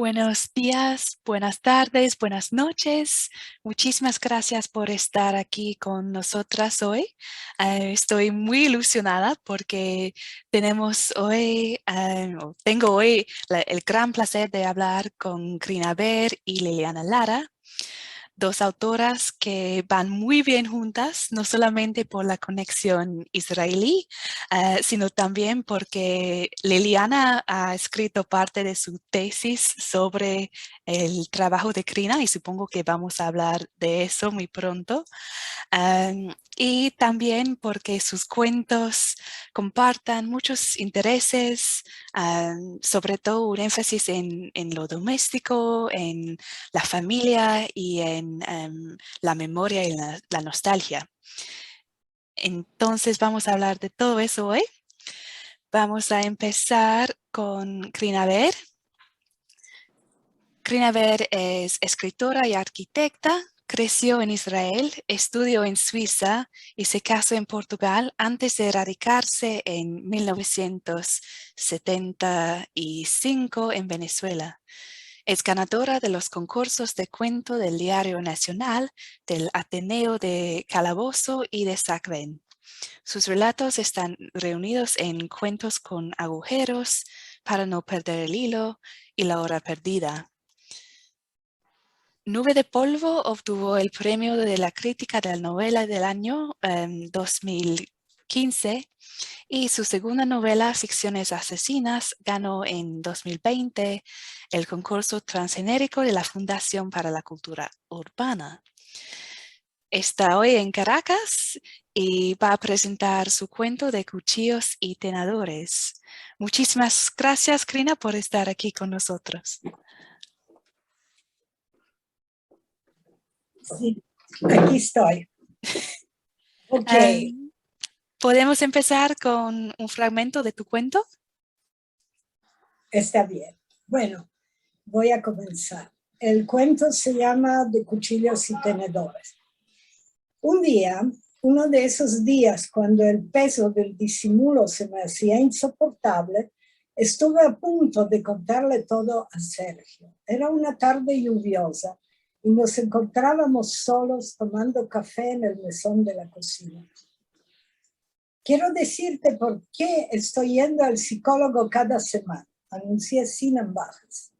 Buenos días, buenas tardes, buenas noches. Muchísimas gracias por estar aquí con nosotras hoy. Estoy muy ilusionada porque tengo hoy el gran placer de hablar con Krina Ver y Liliana Lara, dos autoras que van muy bien juntas, no solamente por la conexión israelí, sino también porque Liliana ha escrito parte de su tesis sobre el trabajo de Krina y supongo que vamos a hablar de eso muy pronto. Y también porque sus cuentos compartan muchos intereses, sobre todo un énfasis en lo doméstico, en la familia y en la memoria y la nostalgia. Entonces vamos a hablar de todo eso hoy. Vamos a empezar con Krina Ver. Krina Ver es escritora y arquitecta. Creció en Israel, estudió en Suiza y se casó en Portugal antes de radicarse en 1975 en Venezuela. Es ganadora de los concursos de cuento del Diario Nacional, del Ateneo de Calabozo y de Sacben. Sus relatos están reunidos en Cuentos con agujeros, Para no perder el hilo y La hora perdida. Nube de polvo obtuvo el premio de la crítica de la novela del año 2015 y su segunda novela, Ficciones asesinas, ganó en 2020 el concurso transgenérico de la Fundación para la Cultura Urbana. Está hoy en Caracas y va a presentar su cuento de cuchillos y tenedores. Muchísimas gracias, Krina, por estar aquí con nosotros. Sí, aquí estoy. Ok. ¿Podemos empezar con un fragmento de tu cuento? Está bien. Bueno, voy a comenzar. El cuento se llama De cuchillos y tenedores. Un día, uno de esos días cuando el peso del disimulo se me hacía insoportable, estuve a punto de contarle todo a Sergio. Era una tarde lluviosa y nos encontrábamos solos tomando café en el mesón de la cocina. Quiero decirte por qué estoy yendo al psicólogo cada semana, anuncié sin ambajes.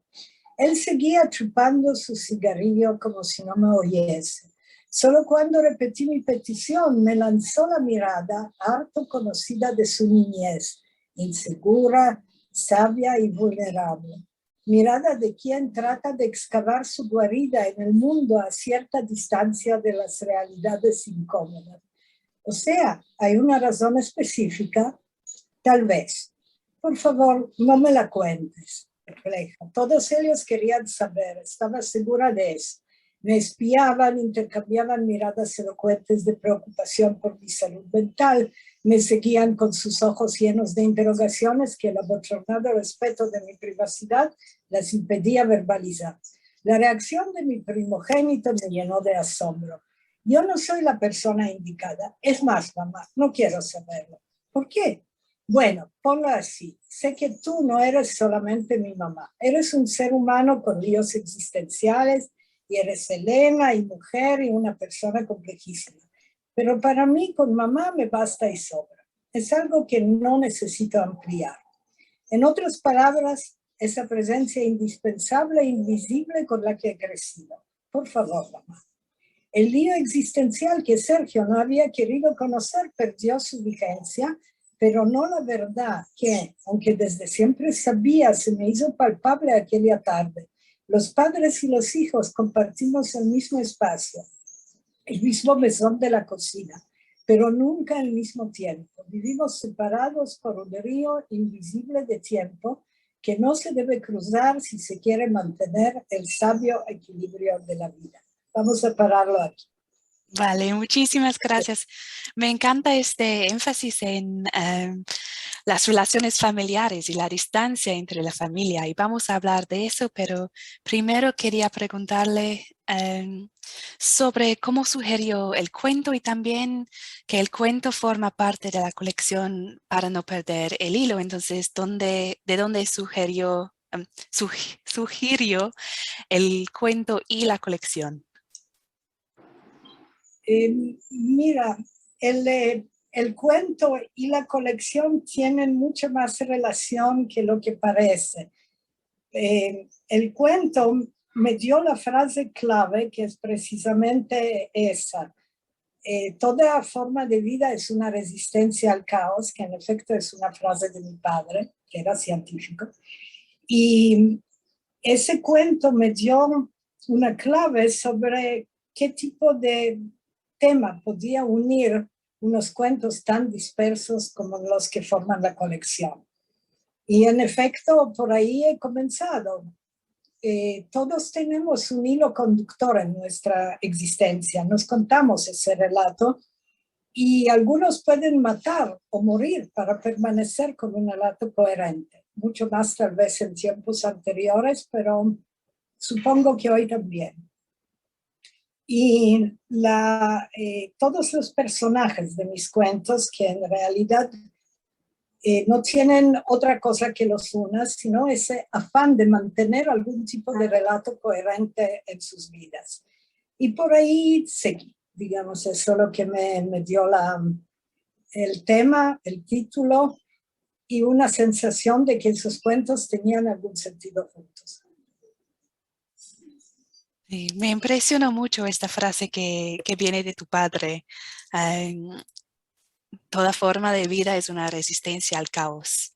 Él seguía chupando su cigarrillo como si no me oyese. Solo cuando repetí mi petición me lanzó la mirada harto conocida de su niñez, insegura, sabia y vulnerable. Mirada de quien trata de excavar su guarida en el mundo a cierta distancia de las realidades incómodas. O sea, hay una razón específica, tal vez. Por favor, no me la cuentes. Perpleja. Todos ellos querían saber, estaba segura de eso. Me espiaban, intercambiaban miradas elocuentes de preocupación por mi salud mental, me seguían con sus ojos llenos de interrogaciones que el abochornado respeto de mi privacidad las impedía verbalizar. La reacción de mi primogénito me llenó de asombro. Yo no soy la persona indicada. Es más, mamá, no quiero saberlo. ¿Por qué? Bueno, ponlo así. Sé que tú no eres solamente mi mamá. Eres un ser humano con líos existenciales y eres Elena y mujer y una persona complejísima. Pero para mí con mamá me basta y sobra. Es algo que no necesito ampliar. En otras palabras, esa presencia indispensable e invisible con la que he crecido. Por favor, mamá. El lío existencial que Sergio no había querido conocer perdió su vigencia, pero no la verdad que, aunque desde siempre sabía, se me hizo palpable aquella tarde. Los padres y los hijos compartimos el mismo espacio, el mismo mesón de la cocina, pero nunca al mismo tiempo. Vivimos separados por un río invisible de tiempo que no se debe cruzar si se quiere mantener el sabio equilibrio de la vida. Vamos a pararlo aquí. Vale, muchísimas gracias. Me encanta este énfasis en las relaciones familiares y la distancia entre la familia y vamos a hablar de eso, pero primero quería preguntarle sobre cómo sugirió el cuento y también que el cuento forma parte de la colección Para no perder el hilo. Entonces, ¿de dónde sugirió sugirió el cuento y la colección? Mira, el cuento y la colección tienen mucha más relación que lo que parece. El cuento me dio la frase clave, que es precisamente esa. Toda forma de vida es una resistencia al caos, que en efecto es una frase de mi padre, que era científico. Y ese cuento me dio una clave sobre qué tipo de tema podía unir unos cuentos tan dispersos como los que forman la colección. Y en efecto, por ahí he comenzado. Todos tenemos un hilo conductor en nuestra existencia. Nos contamos ese relato y algunos pueden matar o morir para permanecer con un relato coherente. Mucho más tal vez en tiempos anteriores, pero supongo que hoy también. Y todos los personajes de mis cuentos, que en realidad no tienen otra cosa que los una, sino ese afán de mantener algún tipo de relato coherente en sus vidas. Y por ahí seguí, digamos, eso es lo que me dio el tema, el título y una sensación de que esos cuentos tenían algún sentido juntos. Sí, me impresionó mucho esta frase que viene de tu padre. Toda forma de vida es una resistencia al caos.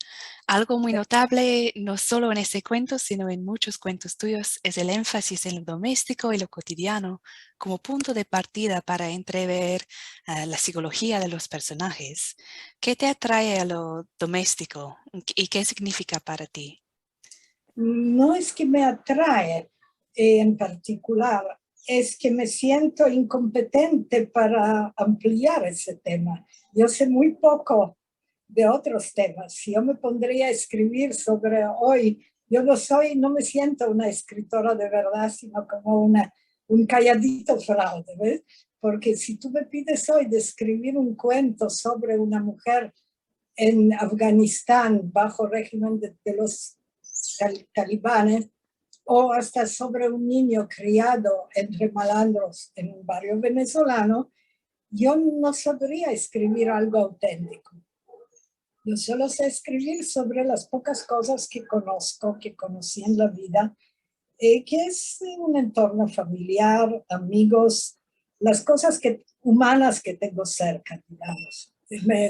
Algo muy notable, no solo en este cuento, sino en muchos cuentos tuyos, es el énfasis en lo doméstico y lo cotidiano como punto de partida para entrever la psicología de los personajes. ¿Qué te atrae a lo doméstico y qué significa para ti? No es que me atrae en particular, es que me siento incompetente para ampliar ese tema. Yo sé muy poco de otros temas. Si yo me pondría a escribir sobre hoy, yo no me siento una escritora de verdad, sino como un calladito fraude, ¿ves? Porque si tú me pides hoy de escribir un cuento sobre una mujer en Afganistán bajo régimen de los talibanes, o hasta sobre un niño criado entre malandros en un barrio venezolano, yo no sabría escribir algo auténtico. Yo solo sé escribir sobre las pocas cosas que conozco, que conocí en la vida, que es un entorno familiar, amigos, las cosas humanas que tengo cerca, digamos.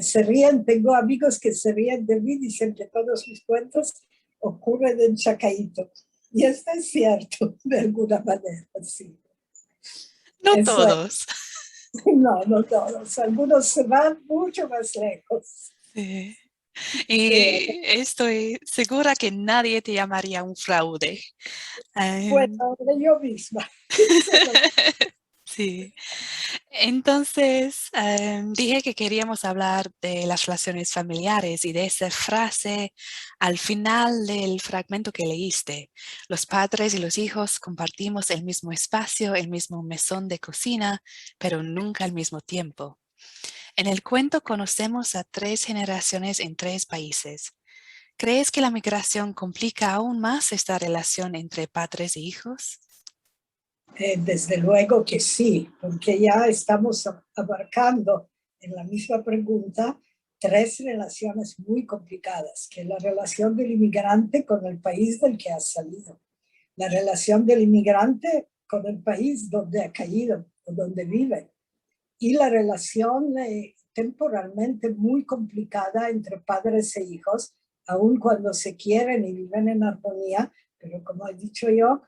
Se ríen, tengo amigos que se ríen de mí, dicen que todos mis cuentos ocurren en Chacaíto. Y esto es cierto, de alguna manera, sí. No Eso es. todos. No todos. Algunos se van mucho más lejos. Sí. Sí. Y estoy segura que nadie te llamaría un fraude. Bueno, yo misma. Sí. Entonces, dije que queríamos hablar de las relaciones familiares y de esa frase al final del fragmento que leíste. Los padres y los hijos compartimos el mismo espacio, el mismo mesón de cocina, pero nunca al mismo tiempo. En el cuento conocemos a 3 generaciones en 3 países. ¿Crees que la migración complica aún más esta relación entre padres e hijos? Desde luego que sí, porque ya estamos abarcando en la misma pregunta 3 relaciones muy complicadas, que es la relación del inmigrante con el país del que ha salido, la relación del inmigrante con el país donde ha caído o donde vive, y la relación temporalmente muy complicada entre padres e hijos, aun cuando se quieren y viven en armonía, pero como he dicho yo,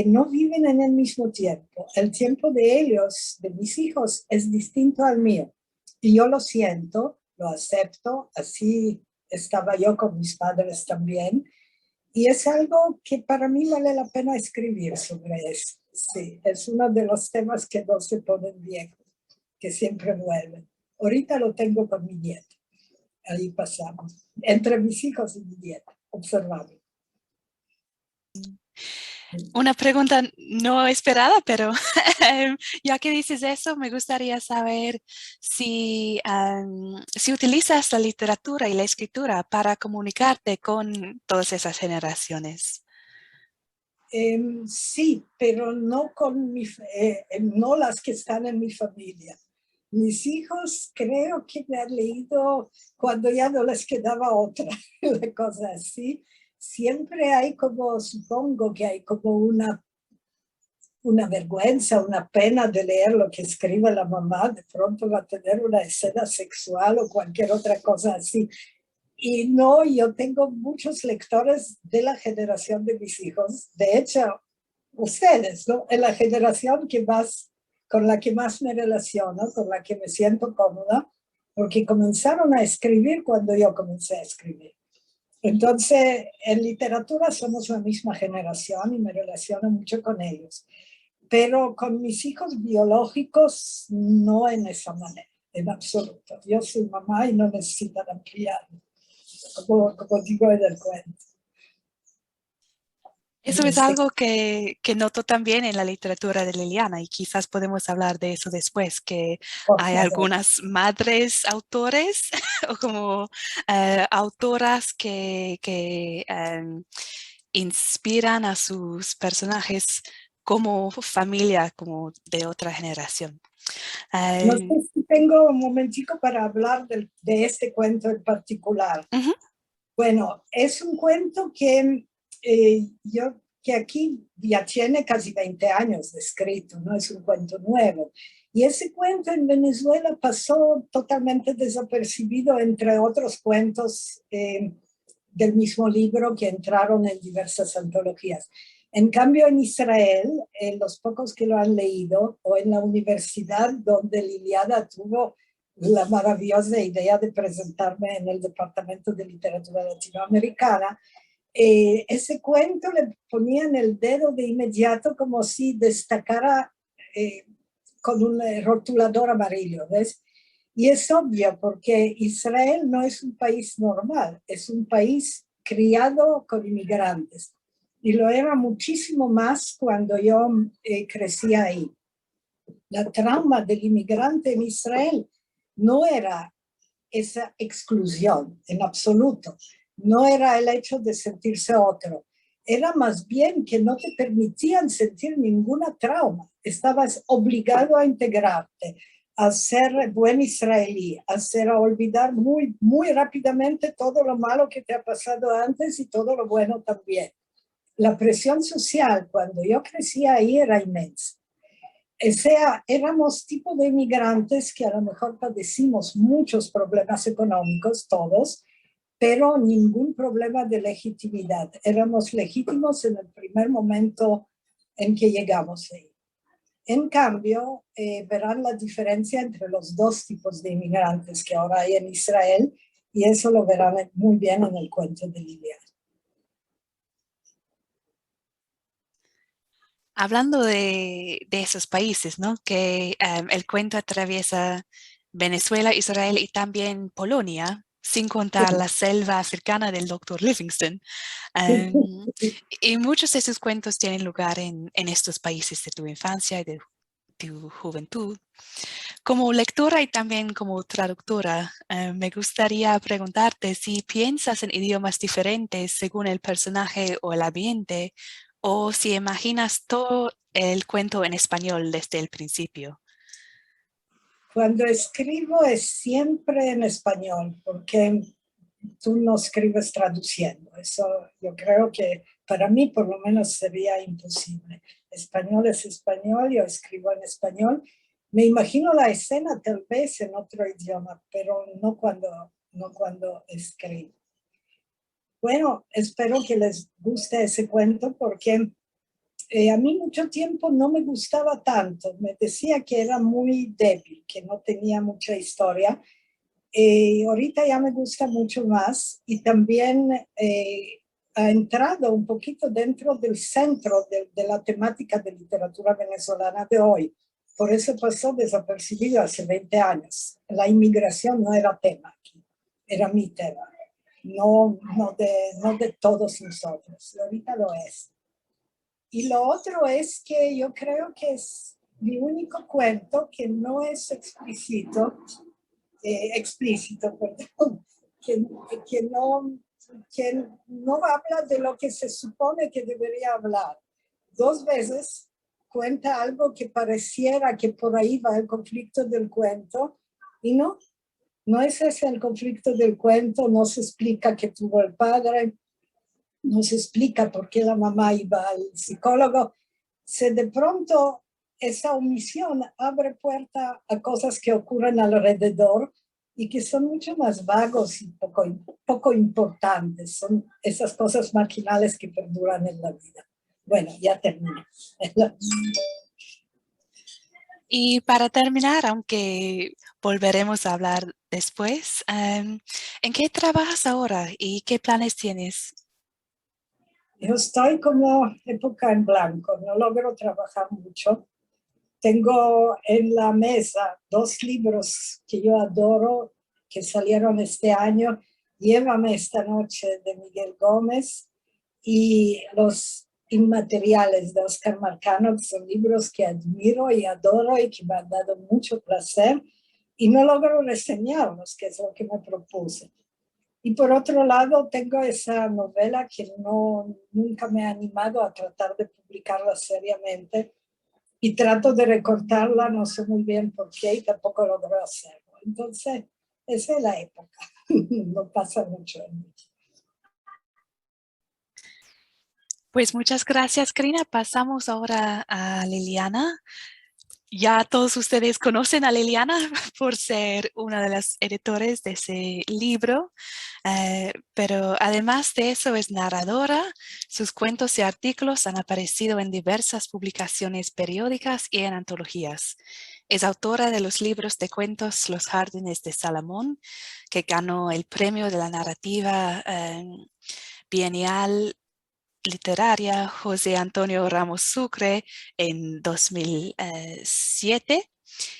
no viven en el mismo tiempo. El tiempo de ellos, de mis hijos, es distinto al mío. Y yo lo siento, lo acepto, así estaba yo con mis padres también. Y es algo que para mí vale la pena escribir sobre eso. Sí, es uno de los temas que no se ponen viejos, que siempre vuelven. Ahorita lo tengo con mi nieto. Ahí pasamos. Entre mis hijos y mi nieto, observable. Una pregunta no esperada, pero ya que dices eso, me gustaría saber si utilizas la literatura y la escritura para comunicarte con todas esas generaciones. Sí, pero no no las que están en mi familia. Mis hijos creo que me han leído cuando ya no les quedaba otra la cosa así. Siempre hay como, supongo que hay como una vergüenza, una pena de leer lo que escribe la mamá. De pronto va a tener una escena sexual o cualquier otra cosa así. Y no, yo tengo muchos lectores de la generación de mis hijos. De hecho, ustedes, ¿no? En la generación con la que más me relaciono, con la que me siento cómoda, porque comenzaron a escribir cuando yo comencé a escribir. Entonces, en literatura somos la misma generación y me relaciono mucho con ellos. Pero con mis hijos biológicos no en esa manera, en absoluto. Yo soy mamá y no necesitan ampliar, como digo en el cuento. Eso es algo que noto también en la literatura de Liliana y quizás podemos hablar de eso después, que Por hay favor. algunas madres autores o como autoras que inspiran a sus personajes como familia, como de otra generación. No sé Em, si tengo un momentico para hablar de este cuento en particular. Ujú. Bueno, es un cuento que aquí ya tiene casi 20 años de escrito, no es un cuento nuevo. Y ese cuento en Venezuela pasó totalmente desapercibido entre otros cuentos del mismo libro que entraron en diversas antologías. En cambio, en Israel, los pocos que lo han leído, o en la universidad donde Liliana tuvo la maravillosa idea de presentarme en el Departamento de Literatura Latinoamericana, ese cuento le ponían el dedo de inmediato como si destacara con un rotulador amarillo, ¿ves? Y es obvio porque Israel no es un país normal, es un país criado con inmigrantes. Y lo era muchísimo más cuando yo crecía ahí. La trama del inmigrante en Israel no era esa exclusión en absoluto, no era el hecho de sentirse otro, era más bien que no te permitían sentir ninguna trauma, estabas obligado a integrarte, a ser buen israelí, a olvidar muy rápidamente todo lo malo que te ha pasado antes y todo lo bueno también. La presión social cuando yo crecía ahí era inmensa. O sea, éramos tipo de inmigrantes que a lo mejor padecimos muchos problemas económicos, todos, pero ningún problema de legitimidad. Éramos legítimos en el primer momento en que llegamos ahí. En cambio, verán la diferencia entre los dos tipos de inmigrantes que ahora hay en Israel, y eso lo verán muy bien en el cuento de Liliana. Hablando de esos países, ¿no? Que el cuento atraviesa Venezuela, Israel y también Polonia, sin contar la selva africana del Dr. Livingstone. Y muchos de esos cuentos tienen lugar en estos países de tu infancia y de tu juventud. Como lectora y también como traductora, me gustaría preguntarte si piensas en idiomas diferentes según el personaje o el ambiente, o si imaginas todo el cuento en español desde el principio. Cuando escribo es siempre en español, porque tú no escribes traduciendo. Eso yo creo que para mí por lo menos sería imposible. Español es español, yo escribo en español. Me imagino la escena tal vez en otro idioma, pero no cuando escribo. Bueno, espero que les guste ese cuento porque a mí mucho tiempo no me gustaba tanto. Me decía que era muy débil, que no tenía mucha historia. Ahorita ya me gusta mucho más y también ha entrado un poquito dentro del centro de la temática de literatura venezolana de hoy. Por eso pasó desapercibido hace 20 años. La inmigración no era tema aquí, era mi tema, no de todos nosotros. Ahorita lo es. Y lo otro es que yo creo que es mi único cuento que no es explícito, perdón, que, que, no, que no habla de lo que se supone que debería hablar. 2 veces cuenta algo que pareciera que por ahí va el conflicto del cuento y no es ese el conflicto del cuento, no se explica qué tuvo el padre, no se explica por qué la mamá iba al psicólogo. Se de pronto esa omisión abre puerta a cosas que ocurren alrededor y que son mucho más vagos y poco importantes. Son esas cosas marginales que perduran en la vida. Bueno, ya terminé. Y para terminar, aunque volveremos a hablar después, ¿en qué trabajas ahora y qué planes tienes? Yo estoy como época en blanco, no logro trabajar mucho. Tengo en la mesa 2 libros que yo adoro, que salieron este año. Llévame esta noche, de Miguel Gómez, y Los Inmateriales, de Oscar Marcano, que son libros que admiro y adoro y que me han dado mucho placer. Y no logro reseñarlos, que es lo que me propuse. Y por otro lado, tengo esa novela que nunca me ha animado a tratar de publicarla seriamente, y trato de recortarla, no sé muy bien por qué y tampoco logro hacerlo. Entonces, esa es la época, no pasa mucho en mí. Pues muchas gracias, Karina. Pasamos ahora a Liliana. Ya todos ustedes conocen a Liliana por ser una de las editores de ese libro, pero además de eso es narradora. Sus cuentos y artículos han aparecido en diversas publicaciones periódicas y en antologías. Es autora de los libros de cuentos Los Jardines de Salomón, que ganó el premio de la narrativa bienal literaria José Antonio Ramos Sucre en 2007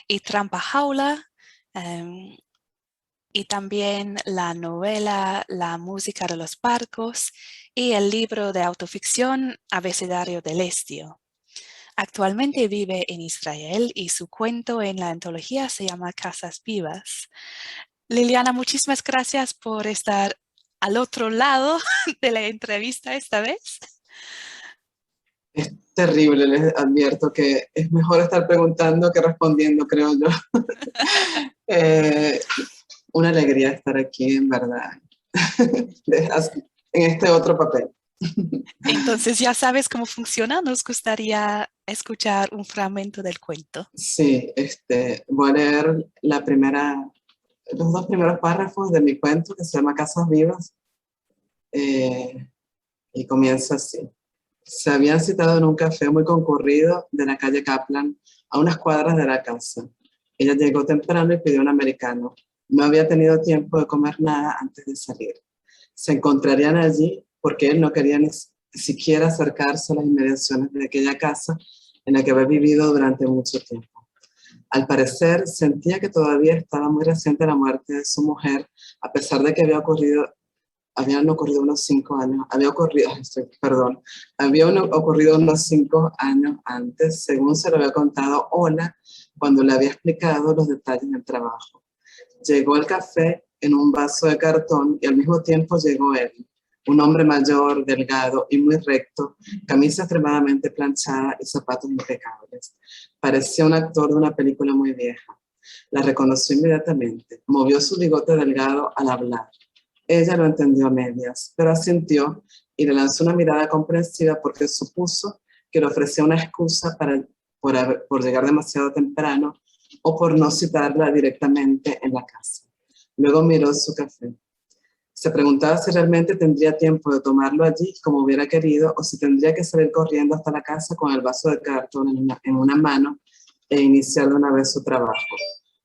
y Trampa Jaula, y también la novela La música de los barcos y el libro de autoficción Abecedario del Estío. Actualmente vive en Israel y su cuento en la antología se llama Casas Vivas. Liliana, muchísimas gracias por estar al otro lado de la entrevista esta vez. Es terrible, les advierto que es mejor estar preguntando que respondiendo, creo yo. Una alegría estar aquí, en verdad, en este otro papel. Entonces ya sabes cómo funciona. Nos gustaría escuchar un fragmento del cuento. Sí, voy a leer los 2 primeros párrafos de mi cuento que se llama Casas Vivas, y comienza así. Se habían citado en un café muy concurrido de la calle Kaplan, a unas cuadras de la casa. Ella llegó temprano y pidió un americano. No había tenido tiempo de comer nada antes de salir. Se encontrarían allí porque él no quería ni siquiera acercarse a las inmediaciones de aquella casa en la que había vivido durante mucho tiempo. Al parecer, sentía que todavía estaba muy reciente la muerte de su mujer, a pesar de que habían ocurrido unos 5 años, habían ocurrido unos 5 años antes, según se lo había contado Ola cuando le había explicado los detalles del trabajo. Llegó al café en un vaso de cartón y al mismo tiempo llegó él, un hombre mayor, delgado y muy recto, camisa extremadamente planchada y zapatos impecables. Parecía un actor de una película muy vieja. La reconoció inmediatamente, movió su bigote delgado al hablar. Ella lo entendió a medias, pero asintió y le lanzó una mirada comprensiva porque supuso que le ofrecía una excusa por llegar demasiado temprano o por no citarla directamente en la casa. Luego miró su café. Se preguntaba si realmente tendría tiempo de tomarlo allí como hubiera querido o si tendría que salir corriendo hasta la casa con el vaso de cartón en una mano e iniciar de una vez su trabajo.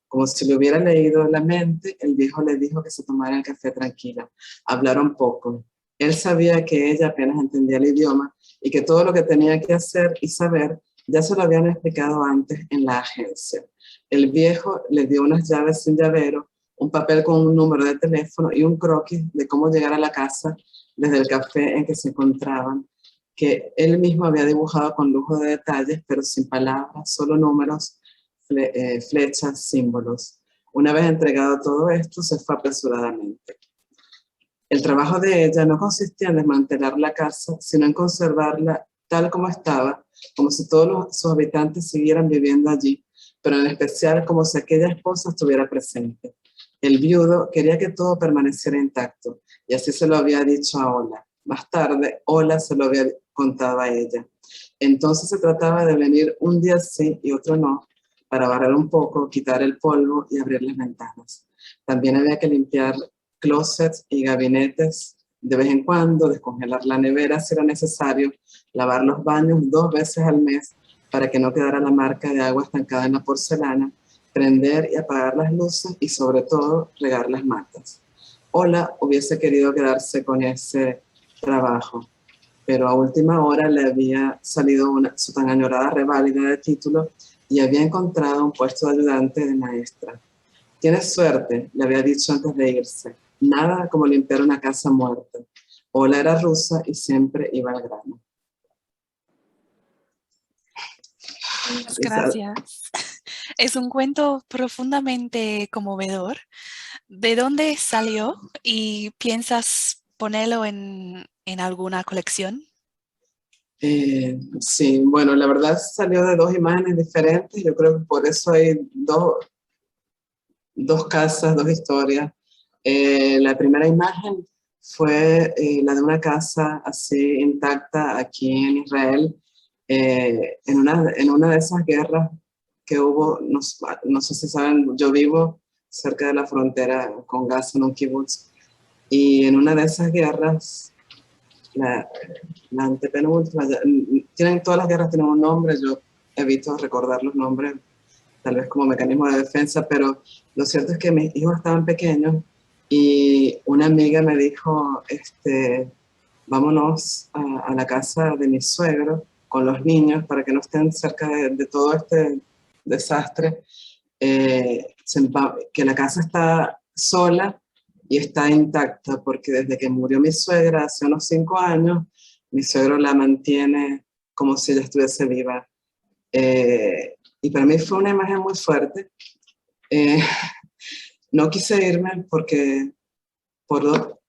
Como si le hubiera leído en la mente, el viejo le dijo que se tomara el café tranquila. Hablaron poco. Él sabía que ella apenas entendía el idioma y que todo lo que tenía que hacer y saber ya se lo habían explicado antes en la agencia. El viejo le dio unas llaves sin llavero, un papel con un número de teléfono y un croquis de cómo llegar a la casa desde el café en que se encontraban que él mismo había dibujado con lujo de detalles, pero sin palabras, solo números, flechas, símbolos. Una vez entregado todo esto, se fue apresuradamente. El trabajo de ella no consistía en desmantelar la casa, sino en conservarla tal como estaba, como si todos sus habitantes siguieran viviendo allí, pero en especial como si aquella esposa estuviera presente. El viudo quería que todo permaneciera intacto, y así se lo había dicho a Ola. Más tarde, Ola se lo había contado a ella. Entonces se trataba de venir un día sí y otro no, para barrer un poco, quitar el polvo y abrir las ventanas. También había que limpiar closets y gabinetes de vez en cuando, descongelar la nevera si era necesario, lavar los baños 2 veces al mes para que no quedara la marca de agua estancada en la porcelana, prender y apagar las luces y sobre todo regar las matas. Ola hubiese querido quedarse con ese trabajo, pero a última hora le había salido su tan añorada reválida de título y había encontrado un puesto de ayudante de maestra. Tienes suerte, le había dicho antes de irse. Nada como limpiar una casa muerta. Ola era rusa y siempre iba al grano. Muchas gracias. Es un cuento profundamente conmovedor. ¿De dónde salió y piensas ponerlo en alguna colección? Sí, bueno, la verdad salió de 2 imágenes diferentes. Yo creo que por eso hay dos casas, 2 historias. La primera imagen fue la de una casa así intacta aquí en Israel, en una de esas guerras que hubo, no sé si saben, yo vivo cerca de la frontera con Gaza, en un kibutz, y en una de esas guerras, la antepenúltima, todas las guerras tienen un nombre, yo evito recordar los nombres, tal vez como mecanismo de defensa, pero lo cierto es que mis hijos estaban pequeños y una amiga me dijo, vámonos a la casa de mi suegro con los niños para que no estén cerca de todo este desastre, que la casa está sola y está intacta, porque desde que murió mi suegra hace unos 5 años, mi suegro la mantiene como si ella estuviese viva. Y para mí fue una imagen muy fuerte. No quise irme porque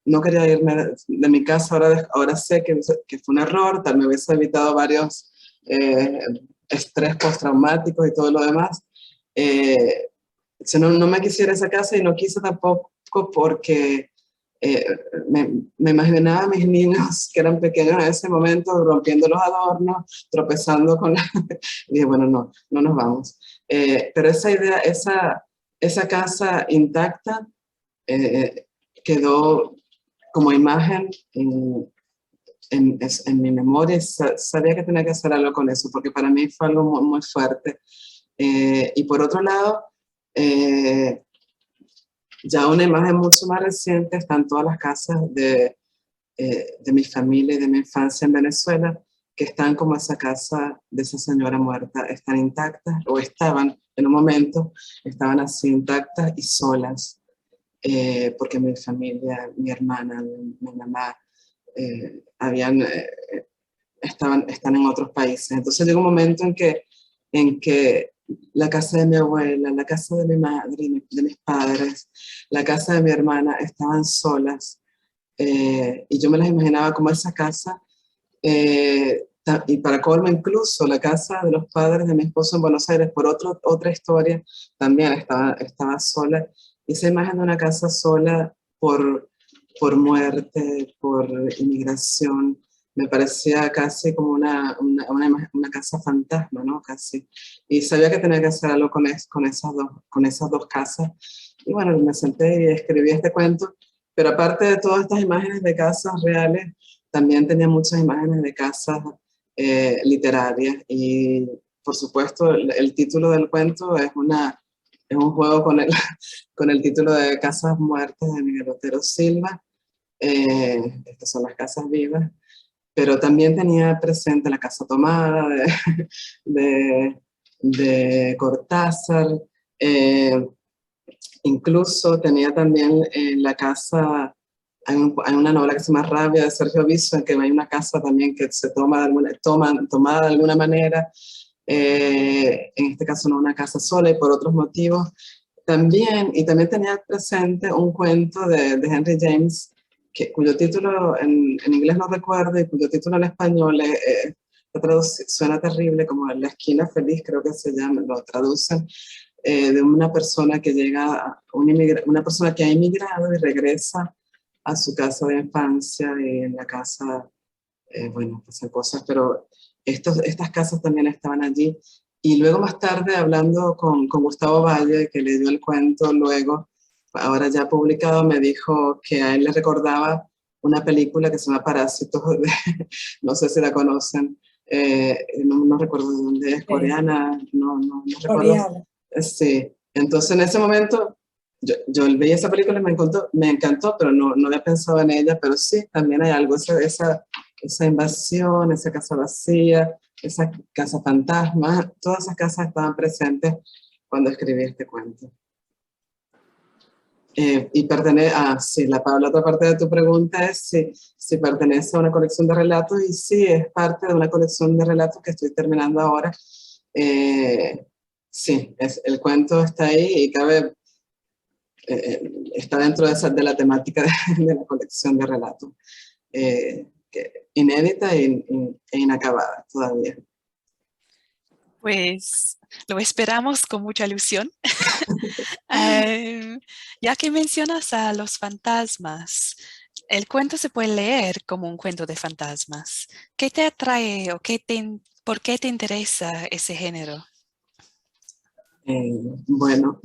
no quería irme de mi casa. Ahora sé que fue un error, tal me hubiese evitado varios estrés postraumáticos y todo lo demás. No me quisiera esa casa y no quise tampoco porque eh, me imaginaba a mis niños que eran pequeños en ese momento rompiendo los adornos, tropezando con la... Y dije, bueno, no nos vamos. Pero esa idea, esa casa intacta quedó como imagen en mi memoria y sabía que tenía que hacer algo con eso, porque para mí fue algo muy, muy fuerte. Y por otro lado, ya una imagen mucho más reciente, están todas las casas de mi familia y de mi infancia en Venezuela, que están como esa casa de esa señora muerta, están intactas, o estaban en un momento, estaban así intactas y solas, porque mi familia, mi hermana, mi mamá, habían están en otros países. Entonces llegó un momento en que la casa de mi abuela, la casa de mi madre, de mis padres, la casa de mi hermana estaban solas. Y yo me las imaginaba como esa casa, y para colmo incluso la casa de los padres de mi esposo en Buenos Aires, por otra historia, también estaba sola. Y esa imagen de una casa sola por muerte, por inmigración, me parecía casi como una casa fantasma, ¿no? Casi. Y sabía que tenía que hacer algo con esas dos casas. Y bueno, me senté y escribí este cuento, pero aparte de todas estas imágenes de casas reales, también tenía muchas imágenes de casas literarias. Y por supuesto, el título del cuento es un juego con el título de Casas Muertas de Miguel Otero Silva. Estas son las casas vivas, pero también tenía presente la casa tomada de, de Cortázar, incluso tenía también la casa hay una novela que se llama Rabia de Sergio Biso, en que hay una casa también que se tomada de alguna manera, en este caso no una casa sola y por otros motivos. También tenía presente un cuento de Henry James, cuyo título en inglés no recuerdo y cuyo título en español suena terrible, como La esquina feliz, creo que se llama, lo traducen, de una persona que llega, una persona que ha emigrado y regresa a su casa de infancia, y en la casa, bueno, pasan cosas, pero estas casas también estaban allí. Y luego más tarde, hablando con Gustavo Valle, que leyó el cuento luego, ahora ya publicado, me dijo que a él le recordaba una película que se llama Parásitos, no sé si la conocen, no recuerdo de dónde es, coreana, no recuerdo. Coreana. Sí, entonces en ese momento yo veía esa película y me encantó, pero no había pensado en ella, pero sí, también hay algo, esa invasión, esa casa vacía, esa casa fantasma, todas esas casas estaban presentes cuando escribí este cuento. Y pertenece, sí, la otra parte de tu pregunta es si pertenece a una colección de relatos, y sí, es parte de una colección de relatos que estoy terminando ahora. Sí, el cuento está ahí y está dentro de la temática de la colección de relatos, inédita e inacabada todavía. Pues lo esperamos con mucha ilusión. Ya que mencionas a los fantasmas, el cuento se puede leer como un cuento de fantasmas. ¿Qué te atrae o por qué te interesa ese género? Bueno,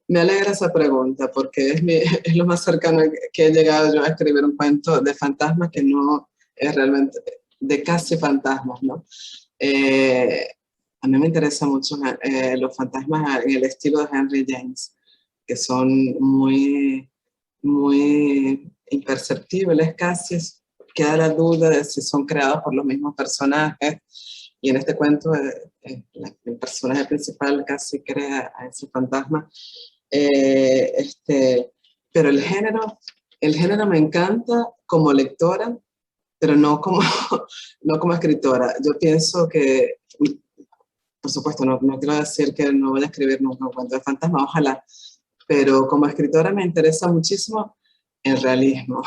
me alegra esa pregunta porque es lo más cercano que he llegado yo a escribir un cuento de fantasmas, que no es realmente de casi fantasmas, ¿no? A mí me interesan mucho los fantasmas en el estilo de Henry James, que son muy, muy imperceptibles casi. Queda la duda de si son creados por los mismos personajes. Y en este cuento, el personaje principal casi crea a ese fantasma. Pero el género me encanta como lectora, pero no como, no como escritora. Yo pienso que, por supuesto, no quiero decir que no voy a escribir nunca un cuento de fantasma, ojalá, pero como escritora me interesa muchísimo el realismo.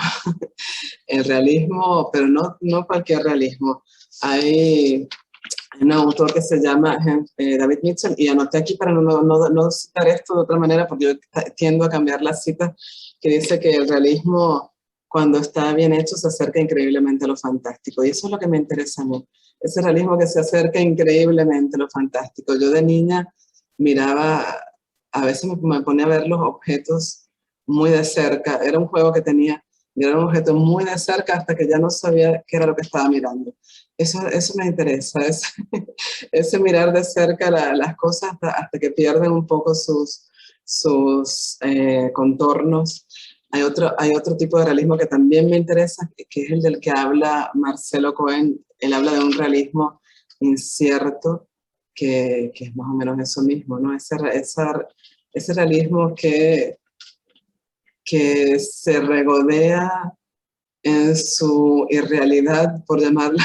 El realismo, pero no cualquier realismo. Hay un autor que se llama David Mitchell, y anoté aquí para no citar esto de otra manera, porque yo tiendo a cambiar las citas, que dice que el realismo, cuando está bien hecho, se acerca increíblemente a lo fantástico, y eso es lo que me interesa a mí, ese realismo que se acerca increíblemente a lo fantástico. Yo de niña miraba, a veces me ponía a ver los objetos muy de cerca, era un juego que tenía, mirar un objeto muy de cerca hasta que ya no sabía qué era lo que estaba mirando. Eso me interesa, ese mirar de cerca las cosas hasta que pierden un poco sus contornos. Hay otro tipo de realismo que también me interesa, que es el del que habla Marcelo Cohen. Él habla de un realismo incierto, que es más o menos eso mismo, ¿no? Ese realismo que se regodea en su irrealidad, por llamarlo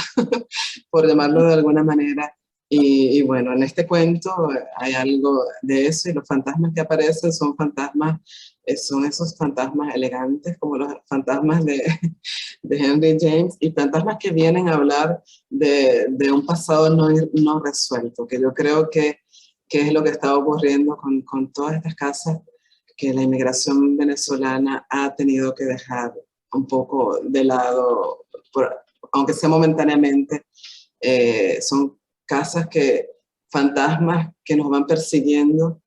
de alguna manera. Y bueno, en este cuento hay algo de eso, y los fantasmas que aparecen son esos fantasmas elegantes, como los fantasmas de Henry James, y fantasmas que vienen a hablar de un pasado no resuelto, que yo creo que es lo que está ocurriendo con todas estas casas que la inmigración venezolana ha tenido que dejar un poco de lado, aunque sea momentáneamente. Son fantasmas que nos van persiguiendo,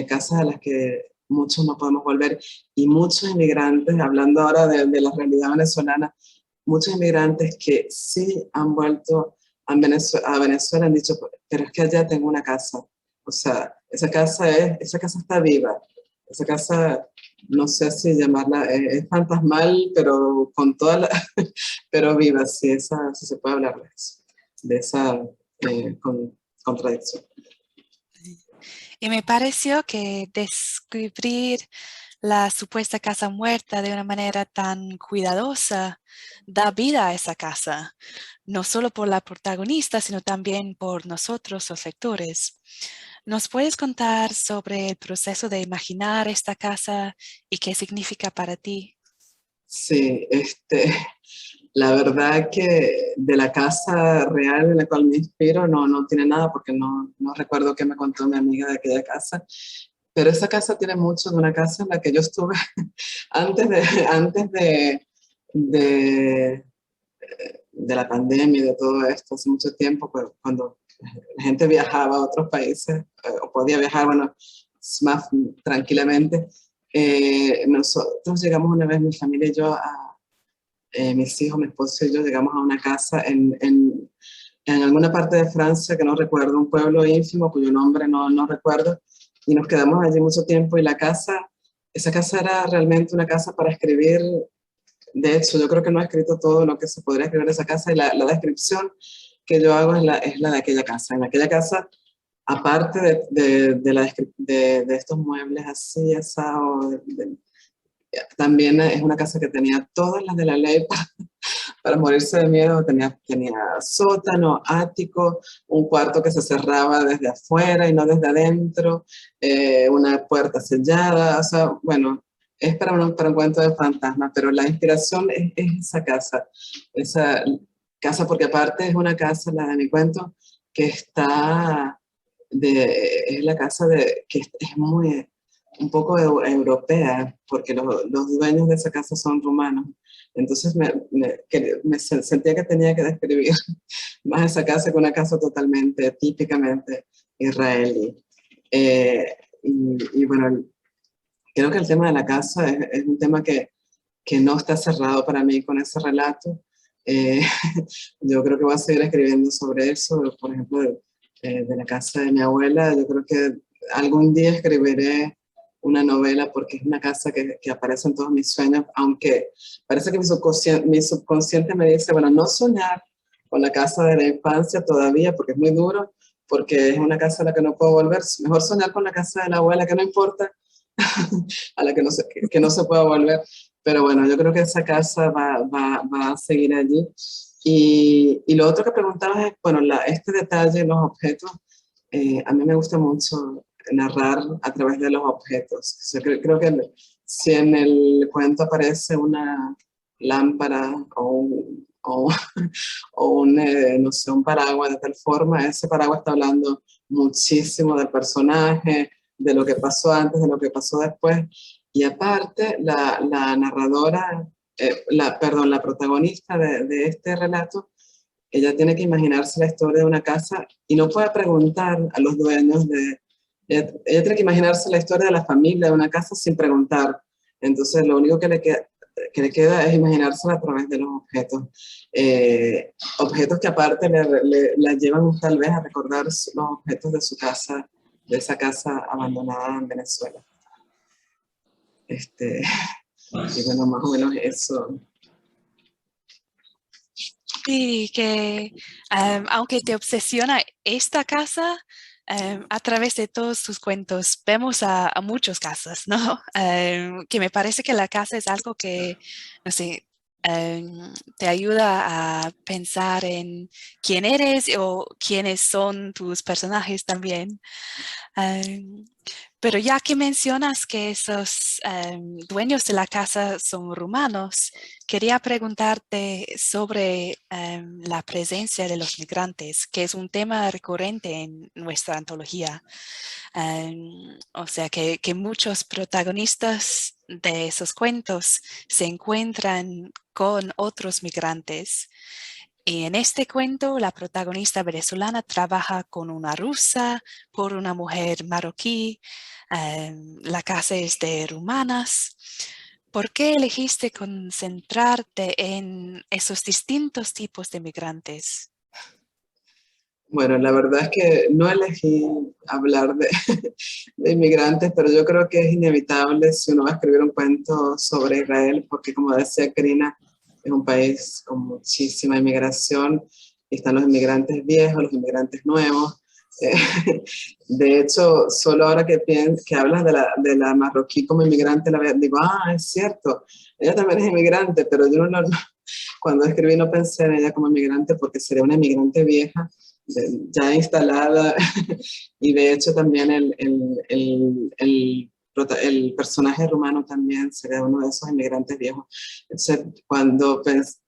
casas a las que muchos no podemos volver, y muchos inmigrantes, hablando ahora de la realidad venezolana, muchos inmigrantes que sí han vuelto a Venezuela han dicho, pero es que allá tengo una casa, o sea, esa casa está viva, esa casa, no sé si llamarla, es fantasmal, pero con toda la, pero viva, sí se puede hablar de esa contradicción. Y me pareció que descubrir la supuesta casa muerta de una manera tan cuidadosa da vida a esa casa, no solo por la protagonista, sino también por nosotros, los lectores. ¿Nos puedes contar sobre el proceso de imaginar esta casa y qué significa para ti? Sí, la verdad que de la casa real en la cual me inspiro no tiene nada porque no recuerdo qué me contó mi amiga de aquella casa, pero esa casa tiene mucho de una casa en la que yo estuve antes de la pandemia y de todo esto, hace mucho tiempo, cuando la gente viajaba a otros países o podía viajar, bueno, más tranquilamente. Nosotros llegamos una vez, mi familia y yo, mis hijos, mi esposo y yo, llegamos a una casa en alguna parte de Francia que no recuerdo, un pueblo ínfimo cuyo nombre no recuerdo, y nos quedamos allí mucho tiempo y esa casa era realmente una casa para escribir. De hecho, yo creo que no he escrito todo lo que se podría escribir de esa casa y la descripción que yo hago es la de aquella casa. En aquella casa, aparte de estos muebles así, asado, también es una casa que tenía todas las de la ley para morirse de miedo. Tenía sótano, ático, un cuarto que se cerraba desde afuera y no desde adentro, una puerta sellada, o sea, bueno, es para un cuento de fantasma, pero la inspiración es esa casa, porque aparte es una casa, la de mi cuento, que es la casa que es muy, un poco europea, porque los dueños de esa casa son rumanos. Entonces sentía que tenía que describir más esa casa que una casa totalmente, típicamente israelí. Y bueno, creo que el tema de la casa es un tema que no está cerrado para mí con ese relato. Eh, yo creo que voy a seguir escribiendo sobre eso, por ejemplo, de la casa de mi abuela. Yo creo que algún día escribiré una novela porque es una casa que aparece en todos mis sueños, aunque parece que mi subconsciente me dice, bueno, no soñar con la casa de la infancia todavía porque es muy duro, porque es una casa a la que no puedo volver. Mejor soñar con la casa de la abuela, que no importa, a la que no se pueda volver. Pero bueno, yo creo que esa casa va a seguir allí. Y lo otro que preguntabas es, bueno, este detalle, los objetos, a mí me gusta mucho narrar a través de los objetos. O sea, creo que si en el cuento aparece una lámpara no sé, un paraguas de tal forma, ese paraguas está hablando muchísimo del personaje, de lo que pasó antes, de lo que pasó después. Y aparte, la narradora, perdón, la protagonista de este relato, ella tiene que imaginarse la historia de una casa y no puede preguntar a los dueños ella tiene que imaginarse la historia de la familia de una casa sin preguntar. Entonces, lo único que le queda es imaginársela a través de los objetos. Objetos que aparte la llevan tal vez a recordar los objetos de su casa, de esa casa abandonada en Venezuela. Y bueno, más o menos eso. Sí, que aunque te obsesiona esta casa, a través de todos tus cuentos vemos a muchas casas, ¿no? Que me parece que la casa es algo que, no sé, te ayuda a pensar en quién eres o quiénes son tus personajes también. Em, pero ya que mencionas que esos dueños de la casa son rumanos, quería preguntarte sobre la presencia de los migrantes, que es un tema recurrente en nuestra antología. O sea, que muchos protagonistas de esos cuentos se encuentran con otros migrantes. Y en este cuento, la protagonista venezolana trabaja con una rusa, por una mujer marroquí. La casa es de rumanas. ¿Por qué elegiste concentrarte en esos distintos tipos de migrantes? Bueno, la verdad es que no elegí hablar de inmigrantes, pero yo creo que es inevitable si uno va a escribir un cuento sobre Israel, porque como decía Karina, es un país con muchísima inmigración, y están los inmigrantes viejos, los inmigrantes nuevos. De hecho, solo ahora que hablas de la marroquí como inmigrante, digo, es cierto, ella también es inmigrante, pero yo cuando escribí no pensé en ella como inmigrante porque sería una inmigrante vieja, ya instalada, y de hecho también el personaje rumano también sería uno de esos inmigrantes viejos. Entonces,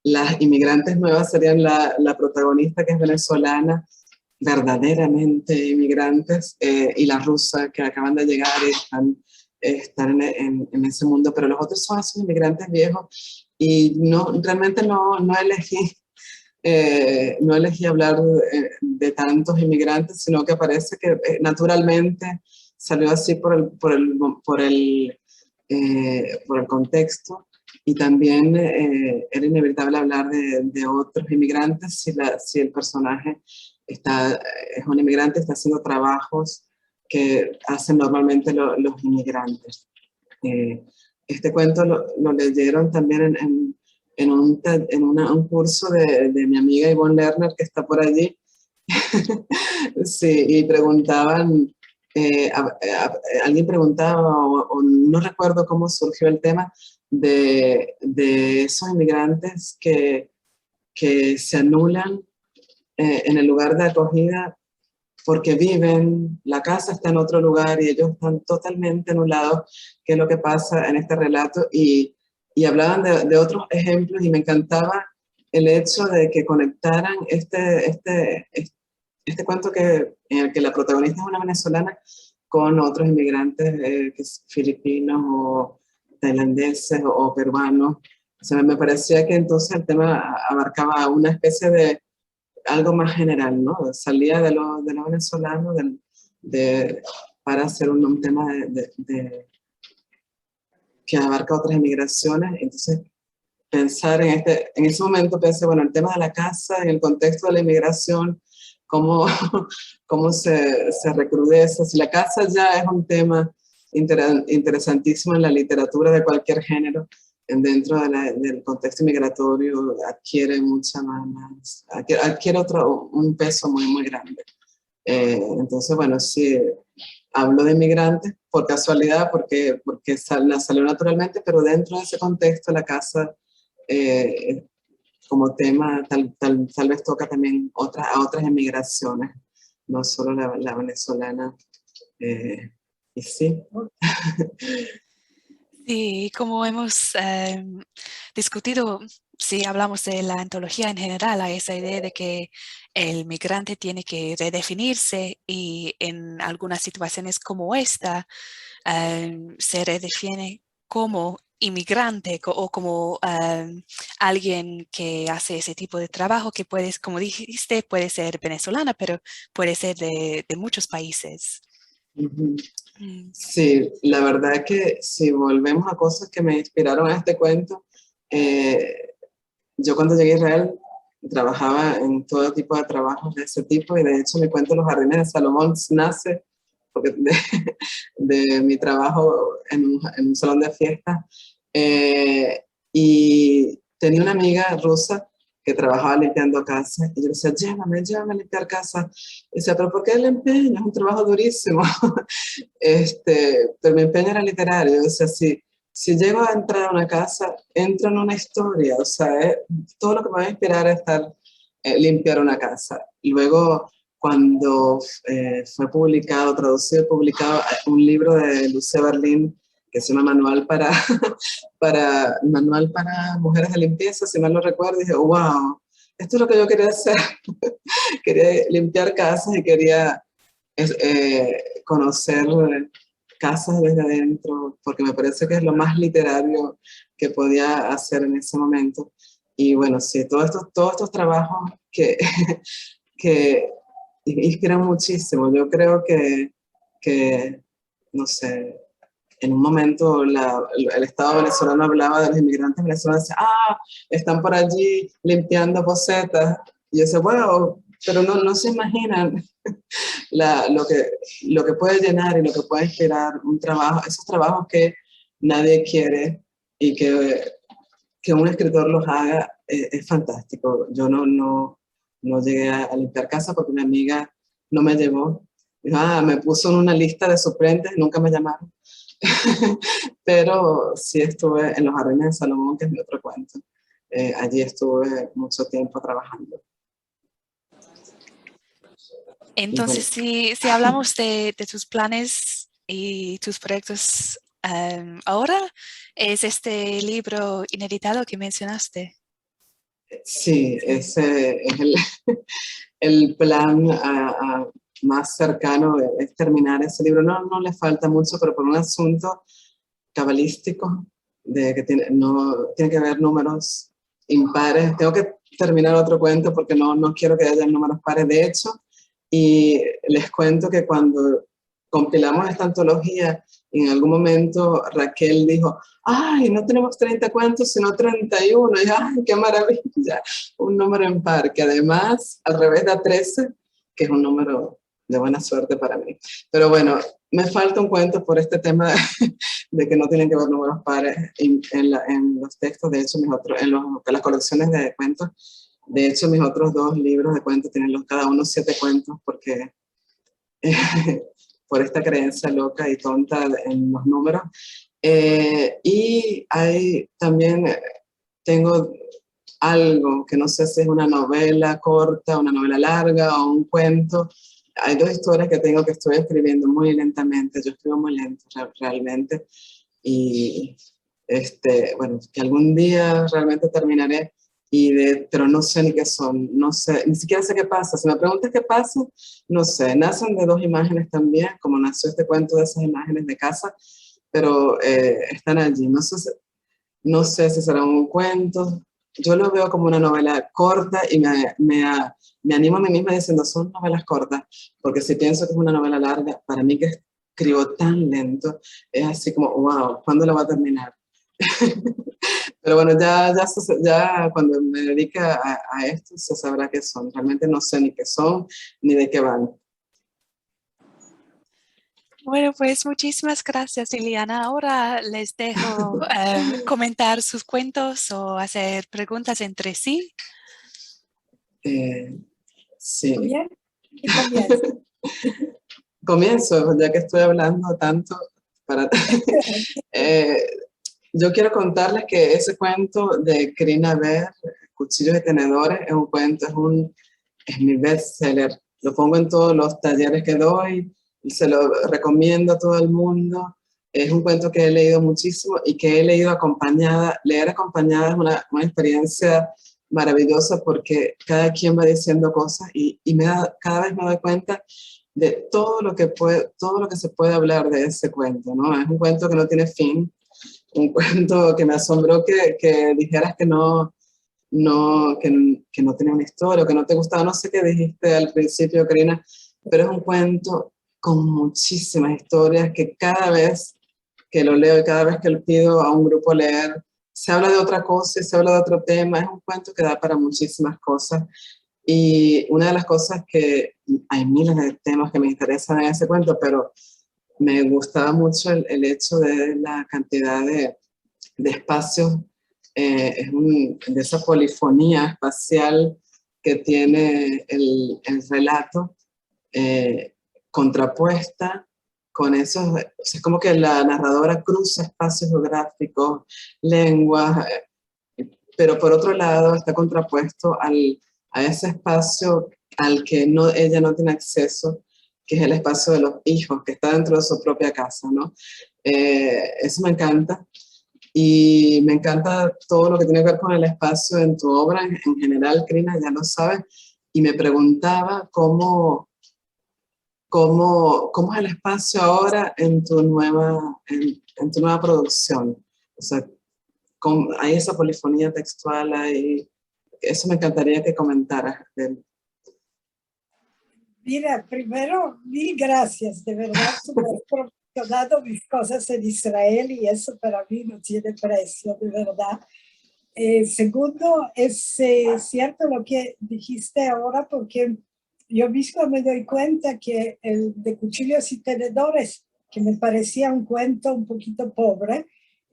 las inmigrantes nuevas serían la protagonista, que es venezolana, verdaderamente inmigrantes, y la rusa que acaban de llegar y están en ese mundo, pero los otros son esos inmigrantes viejos y realmente no elegí. No elegí hablar de tantos inmigrantes, sino que parece que naturalmente salió así por el contexto, y también era inevitable hablar de otros inmigrantes si el personaje es un inmigrante, está haciendo trabajos que hacen normalmente los inmigrantes. Este cuento lo leyeron también un curso de mi amiga Yvonne Lerner, que está por allí. Sí, y preguntaban, alguien preguntaba, o no recuerdo cómo surgió el tema, de esos inmigrantes que se anulan en el lugar de acogida porque la casa está en otro lugar y ellos están totalmente anulados, que es lo que pasa en este relato, y hablaban de otros ejemplos, y me encantaba el hecho de que conectaran este cuento en el que la protagonista es una venezolana con otros inmigrantes filipinos o tailandeses o peruanos. O sea, me parecía que entonces el tema abarcaba una especie de algo más general, ¿no? Salía de lo venezolano para hacer un tema que abarca otras inmigraciones. Entonces, pensar en ese momento pensé, bueno, el tema de la casa, en el contexto de la inmigración, cómo, cómo se recrudece. Si la casa ya es un tema interesantísimo en la literatura de cualquier género, dentro del contexto migratorio adquiere adquiere un peso muy, muy grande. Entonces, bueno, sí, hablo de inmigrantes por casualidad, porque salió naturalmente, pero dentro de ese contexto la casa como tema tal vez toca también a otras emigraciones, no solo la venezolana. Y sí. Sí, como hemos discutido, si hablamos de la antología en general, hay esa idea de que el migrante tiene que redefinirse, y en algunas situaciones como esta se redefine como inmigrante o como alguien que hace ese tipo de trabajo, que como dijiste, puede ser venezolana, pero puede ser de muchos países. Uh-huh. Mm. Sí, la verdad que si volvemos a cosas que me inspiraron a este cuento, yo cuando llegué a Israel trabajaba en todo tipo de trabajos de ese tipo, y de hecho mi cuento Los Jardines de Salomón nace porque de mi trabajo en un salón de fiestas, y tenía una amiga rusa que trabajaba limpiando casas, y yo le decía, llévame a limpiar casas. Y decía, pero ¿por qué el empeño? Es un trabajo durísimo. Pero mi empeño era literario. O sea, si llego a entrar a una casa, entro en una historia. O sea, todo lo que me va a inspirar es limpiar una casa. Y luego, cuando fue traducido y publicado, un libro de Luce Berlín que se llama Manual Manual para Mujeres de Limpieza, si mal no recuerdo, dije, wow, esto es lo que yo quería hacer. Quería limpiar casas y quería conocer casas desde adentro, porque me parece que es lo más literario que podía hacer en ese momento. Y bueno, sí, todos estos trabajos que inspiran muchísimo. Yo creo que no sé, en un momento el Estado venezolano hablaba de los inmigrantes venezolanos, decía, están por allí limpiando posetas. Y yo decía, wow, pero no se imaginan lo que puede llenar y lo que puede inspirar un trabajo, esos trabajos que nadie quiere, y que un escritor los haga, es fantástico. Yo no llegué a limpiar casa porque mi amiga no me llevó. Dijo, me puso en una lista de suplentes y nunca me llamaron. Pero sí estuve en Los Jardines de Salomón, que es mi otro cuento. Allí estuve mucho tiempo trabajando. Entonces, Bueno, si hablamos de tus planes y tus proyectos ahora, es este libro ineditado que mencionaste. sí, ese es el plan más cercano, es terminar ese libro. No le falta mucho, pero por un asunto cabalístico, de que no, tiene que haber números impares. Tengo que terminar otro cuento porque no quiero que haya números pares. De hecho, y les cuento que cuando compilamos esta antología, en algún momento Raquel dijo, ¡ay, no tenemos 30 cuentos, sino 31! Y ¡ay, qué maravilla! Un número impar, que además, al revés da 13, que es un número de buena suerte para mí. Pero bueno, me falta un cuento por este tema de que no tienen que ver números pares en los textos. De hecho, en las colecciones de cuentos, de hecho, mis otros 2 libros de cuentos tienen cada uno 7 cuentos, porque por esta creencia loca y tonta en los números. Y también tengo algo que no sé si es una novela corta, una novela larga o un cuento. Hay 2 historias que tengo que estoy escribiendo muy lentamente. Yo escribo muy lento realmente. Y bueno, que algún día realmente terminaré, pero no sé ni qué son, no sé, ni siquiera sé qué pasa. Si me preguntas qué pasa, no sé. Nacen de 2 imágenes también, como nació este cuento de esas imágenes de casa, pero están allí. No sé si será un cuento. Yo lo veo como una novela corta y me animo a mí misma diciendo, son novelas cortas, porque si pienso que es una novela larga, para mí que escribo tan lento, es así como, wow, ¿cuándo la va a terminar? Pero bueno, ya cuando me dedique a esto se sabrá qué son. Realmente no sé ni qué son, ni de qué van. Bueno, pues muchísimas gracias, Liliana. Ahora les dejo comentar sus cuentos o hacer preguntas entre sí. Sí. Bien, y comienza. Comienzo, ya que estoy hablando tanto, para, eh, yo quiero contarles que ese cuento de Crina Ver, Cuchillos y Tenedores, es mi bestseller. Lo pongo en todos los talleres que doy y se lo recomiendo a todo el mundo. Es un cuento que he leído muchísimo y que he leído acompañada. Leer acompañada es una experiencia maravillosa porque cada quien va diciendo cosas y cada vez me doy cuenta de todo lo que se puede hablar de ese cuento, ¿no? Es un cuento que no tiene fin, un cuento que me asombró que dijeras que no tenía una historia, o que no te gustaba, no sé qué dijiste al principio, Karina, pero es un cuento con muchísimas historias que cada vez que lo leo y cada vez que lo pido a un grupo leer, se habla de otra cosa y se habla de otro tema. Es un cuento que da para muchísimas cosas. Y una de las cosas hay miles de temas que me interesan en ese cuento, pero me gustaba mucho el hecho de la cantidad de espacios, de esa polifonía espacial que tiene el relato, contrapuesta con esos, o sea, es como que la narradora cruza espacios geográficos, lenguas, pero por otro lado está contrapuesto a ese espacio al que ella no tiene acceso, que es el espacio de los hijos, que está dentro de su propia casa, ¿no? Eso me encanta. Y me encanta todo lo que tiene que ver con el espacio en tu obra, en general, Crina, ya lo sabes. Y me preguntaba cómo es el espacio ahora en en tu nueva producción. O sea, hay esa polifonía textual, eso me encantaría que comentaras. Mira, primero, mil gracias, de verdad, tú me has proporcionado mis cosas en Israel y eso para mí no tiene precio, de verdad. Segundo, es cierto lo que dijiste ahora, porque yo mismo me doy cuenta que el de Cuchillos y Tenedores, que me parecía un cuento un poquito pobre,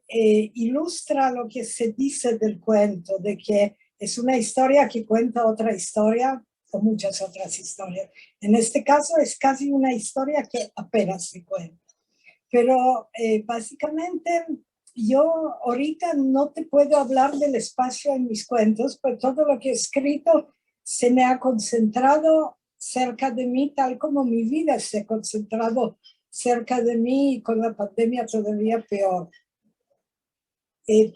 ilustra lo que se dice del cuento, de que es una historia que cuenta otra historia, o muchas otras historias. En este caso es casi una historia que apenas se cuenta. Pero básicamente yo ahorita no te puedo hablar del espacio en mis cuentos, pero todo lo que he escrito se me ha concentrado cerca de mí, tal como mi vida se ha concentrado cerca de mí y con la pandemia todavía peor.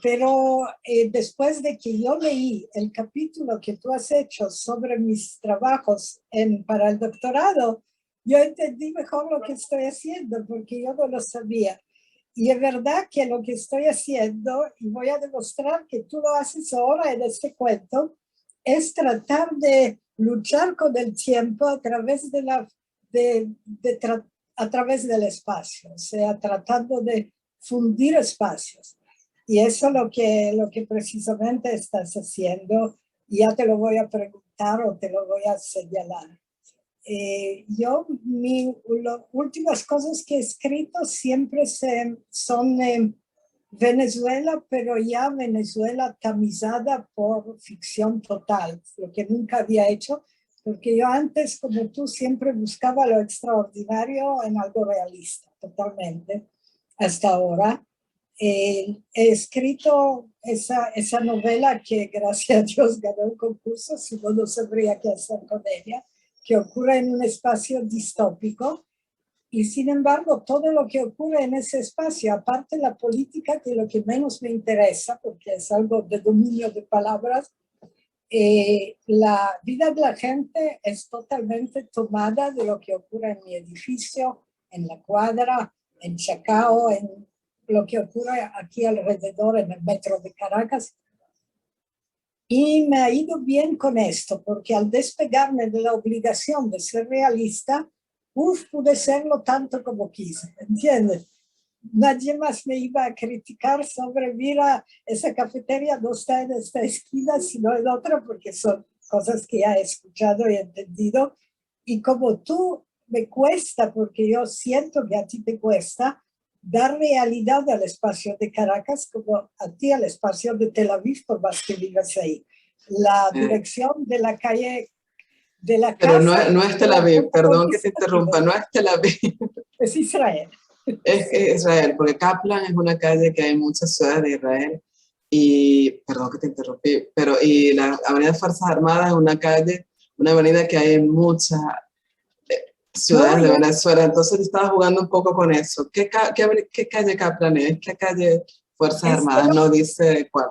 Pero después de que yo leí el capítulo que tú has hecho sobre mis trabajos para el doctorado, yo entendí mejor lo que estoy haciendo porque yo no lo sabía. Y es verdad que lo que estoy haciendo, y voy a demostrar que tú lo haces ahora en este cuento, es tratar de luchar con el tiempo a través a través del espacio, o sea, tratando de fundir espacios. Y eso es lo que precisamente estás haciendo. Ya te lo voy a preguntar o te lo voy a señalar. Las últimas cosas que he escrito siempre son Venezuela, pero ya Venezuela tamizada por ficción total, lo que nunca había hecho, porque yo antes, como tú, siempre buscaba lo extraordinario en algo realista, totalmente, hasta ahora. He escrito esa novela que, gracias a Dios, ganó el concurso, si no sabría qué hacer con ella, que ocurre en un espacio distópico. Y sin embargo, todo lo que ocurre en ese espacio, aparte de la política, que es lo que menos me interesa, porque es algo de dominio de palabras, la vida de la gente es totalmente tomada de lo que ocurre en mi edificio, en la cuadra, en Chacao, en lo que ocurre aquí alrededor en el metro de Caracas. Y me ha ido bien con esto, porque al despegarme de la obligación de ser realista, pude serlo tanto como quise, ¿entiendes? Nadie más me iba a criticar sobre, mira, esa cafetería no está en esta esquina, sino en otra, porque son cosas que ya he escuchado y entendido. Y como tú, me cuesta, porque yo siento que a ti te cuesta, dar realidad al espacio de Caracas como a ti al espacio de Tel Aviv, por más que vivas ahí. La dirección de la calle de la Pero casa... no es Tel Aviv, perdón que te interrumpa, no es Tel Aviv. Es Israel. Es Israel, porque Kaplan es una calle que hay en muchas ciudades de Israel. Y, perdón que te interrumpí, y la Avenida Fuerzas Armadas es una calle, una avenida que hay en muchas ciudades de Venezuela. Entonces estaba jugando un poco con eso. ¿Qué calle Kaplan es? ¿Qué calle Fuerzas Armadas? No dice cuál.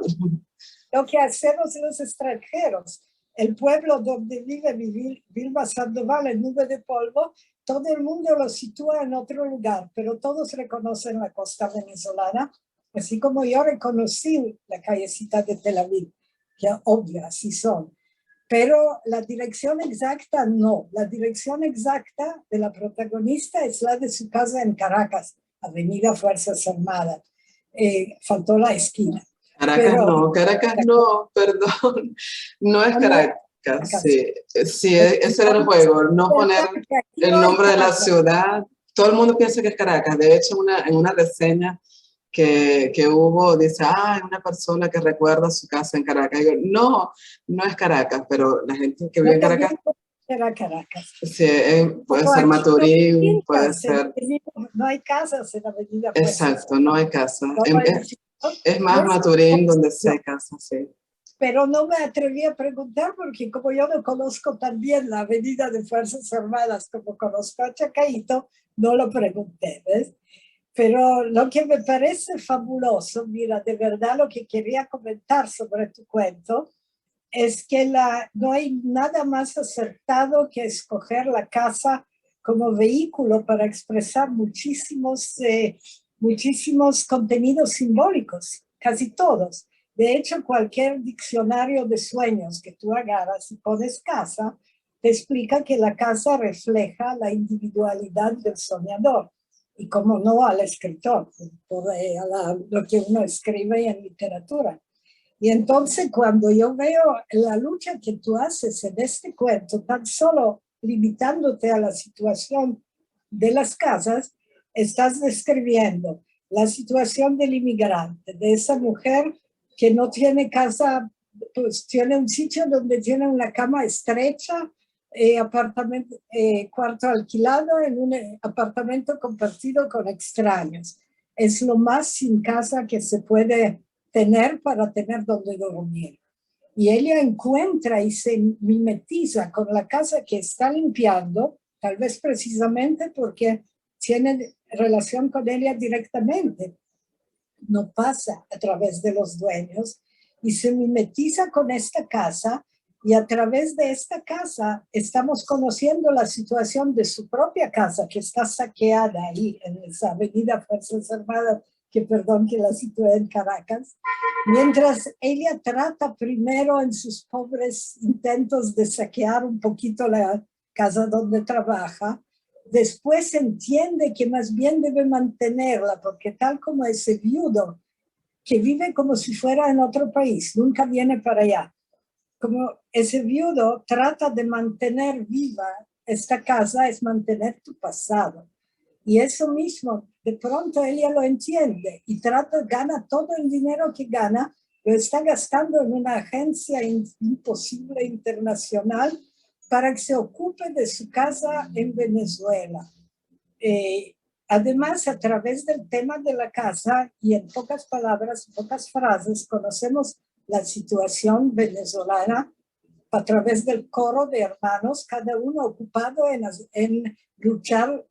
Lo que hacemos los extranjeros, el pueblo donde vive Vilma Sandoval, en Nube de Polvo, todo el mundo lo sitúa en otro lugar, pero todos reconocen la costa venezolana, así como yo reconocí la callecita de Tel Aviv, que obvio, así son. Pero la dirección exacta no. La dirección exacta de la protagonista es la de su casa en Caracas, Avenida Fuerzas Armadas. Faltó la esquina. Caracas no, perdón, no es Caracas, sí, ese era el juego, no poner el nombre de la ciudad. Todo el mundo piensa que es Caracas. De hecho, en una reseña que hubo, dice, una persona que recuerda su casa en Caracas. Y yo, no es Caracas, pero la gente que vive en Caracas... Era Caracas. Sí, puede ser Maturín, puede ser... No hay casas en la avenida. Exacto, no hay casas. Es más Maturín donde sí hay casas, sí. Pero no me atreví a preguntar porque como yo no conozco tan bien la avenida de Fuerzas Armadas como conozco a Chacaito, no lo pregunté, ¿ves? Pero lo que me parece fabuloso, mira, de verdad lo que quería comentar sobre tu cuento es que no hay nada más acertado que escoger la casa como vehículo para expresar muchísimos contenidos simbólicos, casi todos. De hecho, cualquier diccionario de sueños que tú agarras y pones casa, te explica que la casa refleja la individualidad del soñador y como no al escritor, lo que uno escribe en literatura. Y entonces cuando yo veo la lucha que tú haces en este cuento, tan solo limitándote a la situación de las casas, estás describiendo la situación del inmigrante, de esa mujer que no tiene casa, pues tiene un sitio donde tiene una cama estrecha cuarto alquilado en un apartamento compartido con extraños. Es lo más sin casa que se puede tener para tener donde dormir. Y ella encuentra y se mimetiza con la casa que está limpiando, tal vez precisamente porque tiene relación con ella directamente, no pasa a través de los dueños, y se mimetiza con esta casa, y a través de esta casa estamos conociendo la situación de su propia casa, que está saqueada ahí en esa avenida Fuerzas Armadas, que perdón que la situé en Caracas, mientras ella trata primero en sus pobres intentos de saquear un poquito la casa donde trabaja, después entiende que más bien debe mantenerla, porque tal como ese viudo que vive como si fuera en otro país, nunca viene para allá, como ese viudo trata de mantener viva esta casa, es mantener tu pasado. Y eso mismo, de pronto ella lo entiende y gana todo el dinero que gana, lo está gastando en una agencia imposible internacional para que se ocupe de su casa en Venezuela. Además, a través del tema de la casa y en pocas palabras, pocas frases, conocemos la situación venezolana a través del coro de hermanos, cada uno ocupado en luchar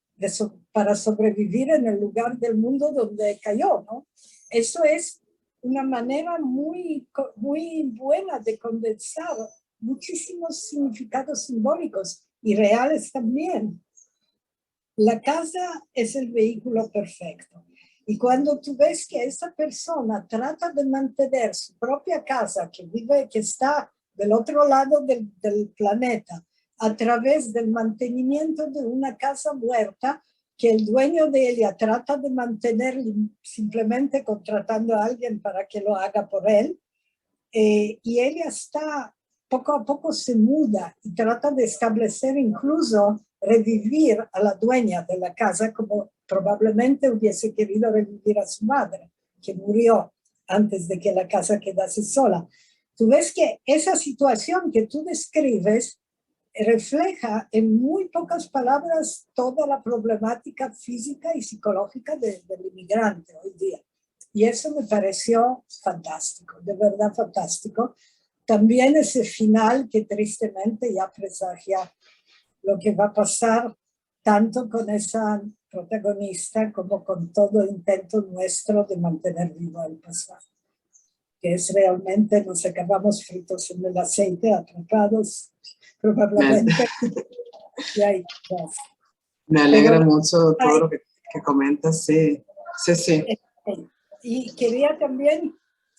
para sobrevivir en el lugar del mundo donde cayó, ¿no? Eso es una manera muy, muy buena de condensar muchísimos significados simbólicos y reales también. La casa es el vehículo perfecto. Y cuando tú ves que esa persona trata de mantener su propia casa, que está del otro lado del planeta, a través del mantenimiento de una casa muerta, que el dueño de ella trata de mantener simplemente contratando a alguien para que lo haga por él, y ella poco a poco se muda y trata de establecer, incluso revivir a la dueña de la casa, como probablemente hubiese querido revivir a su madre, que murió antes de que la casa quedase sola. Tú ves que esa situación que tú describes refleja en muy pocas palabras toda la problemática física y psicológica del inmigrante hoy día. Y eso me pareció fantástico, de verdad fantástico. También ese final que tristemente ya presagia lo que va a pasar tanto con esa protagonista como con todo intento nuestro de mantener vivo el pasado, que es realmente nos acabamos fritos en el aceite, atrapados probablemente. Y ahí, me alegra mucho todo lo que comentas, sí, sí, sí. Y quería también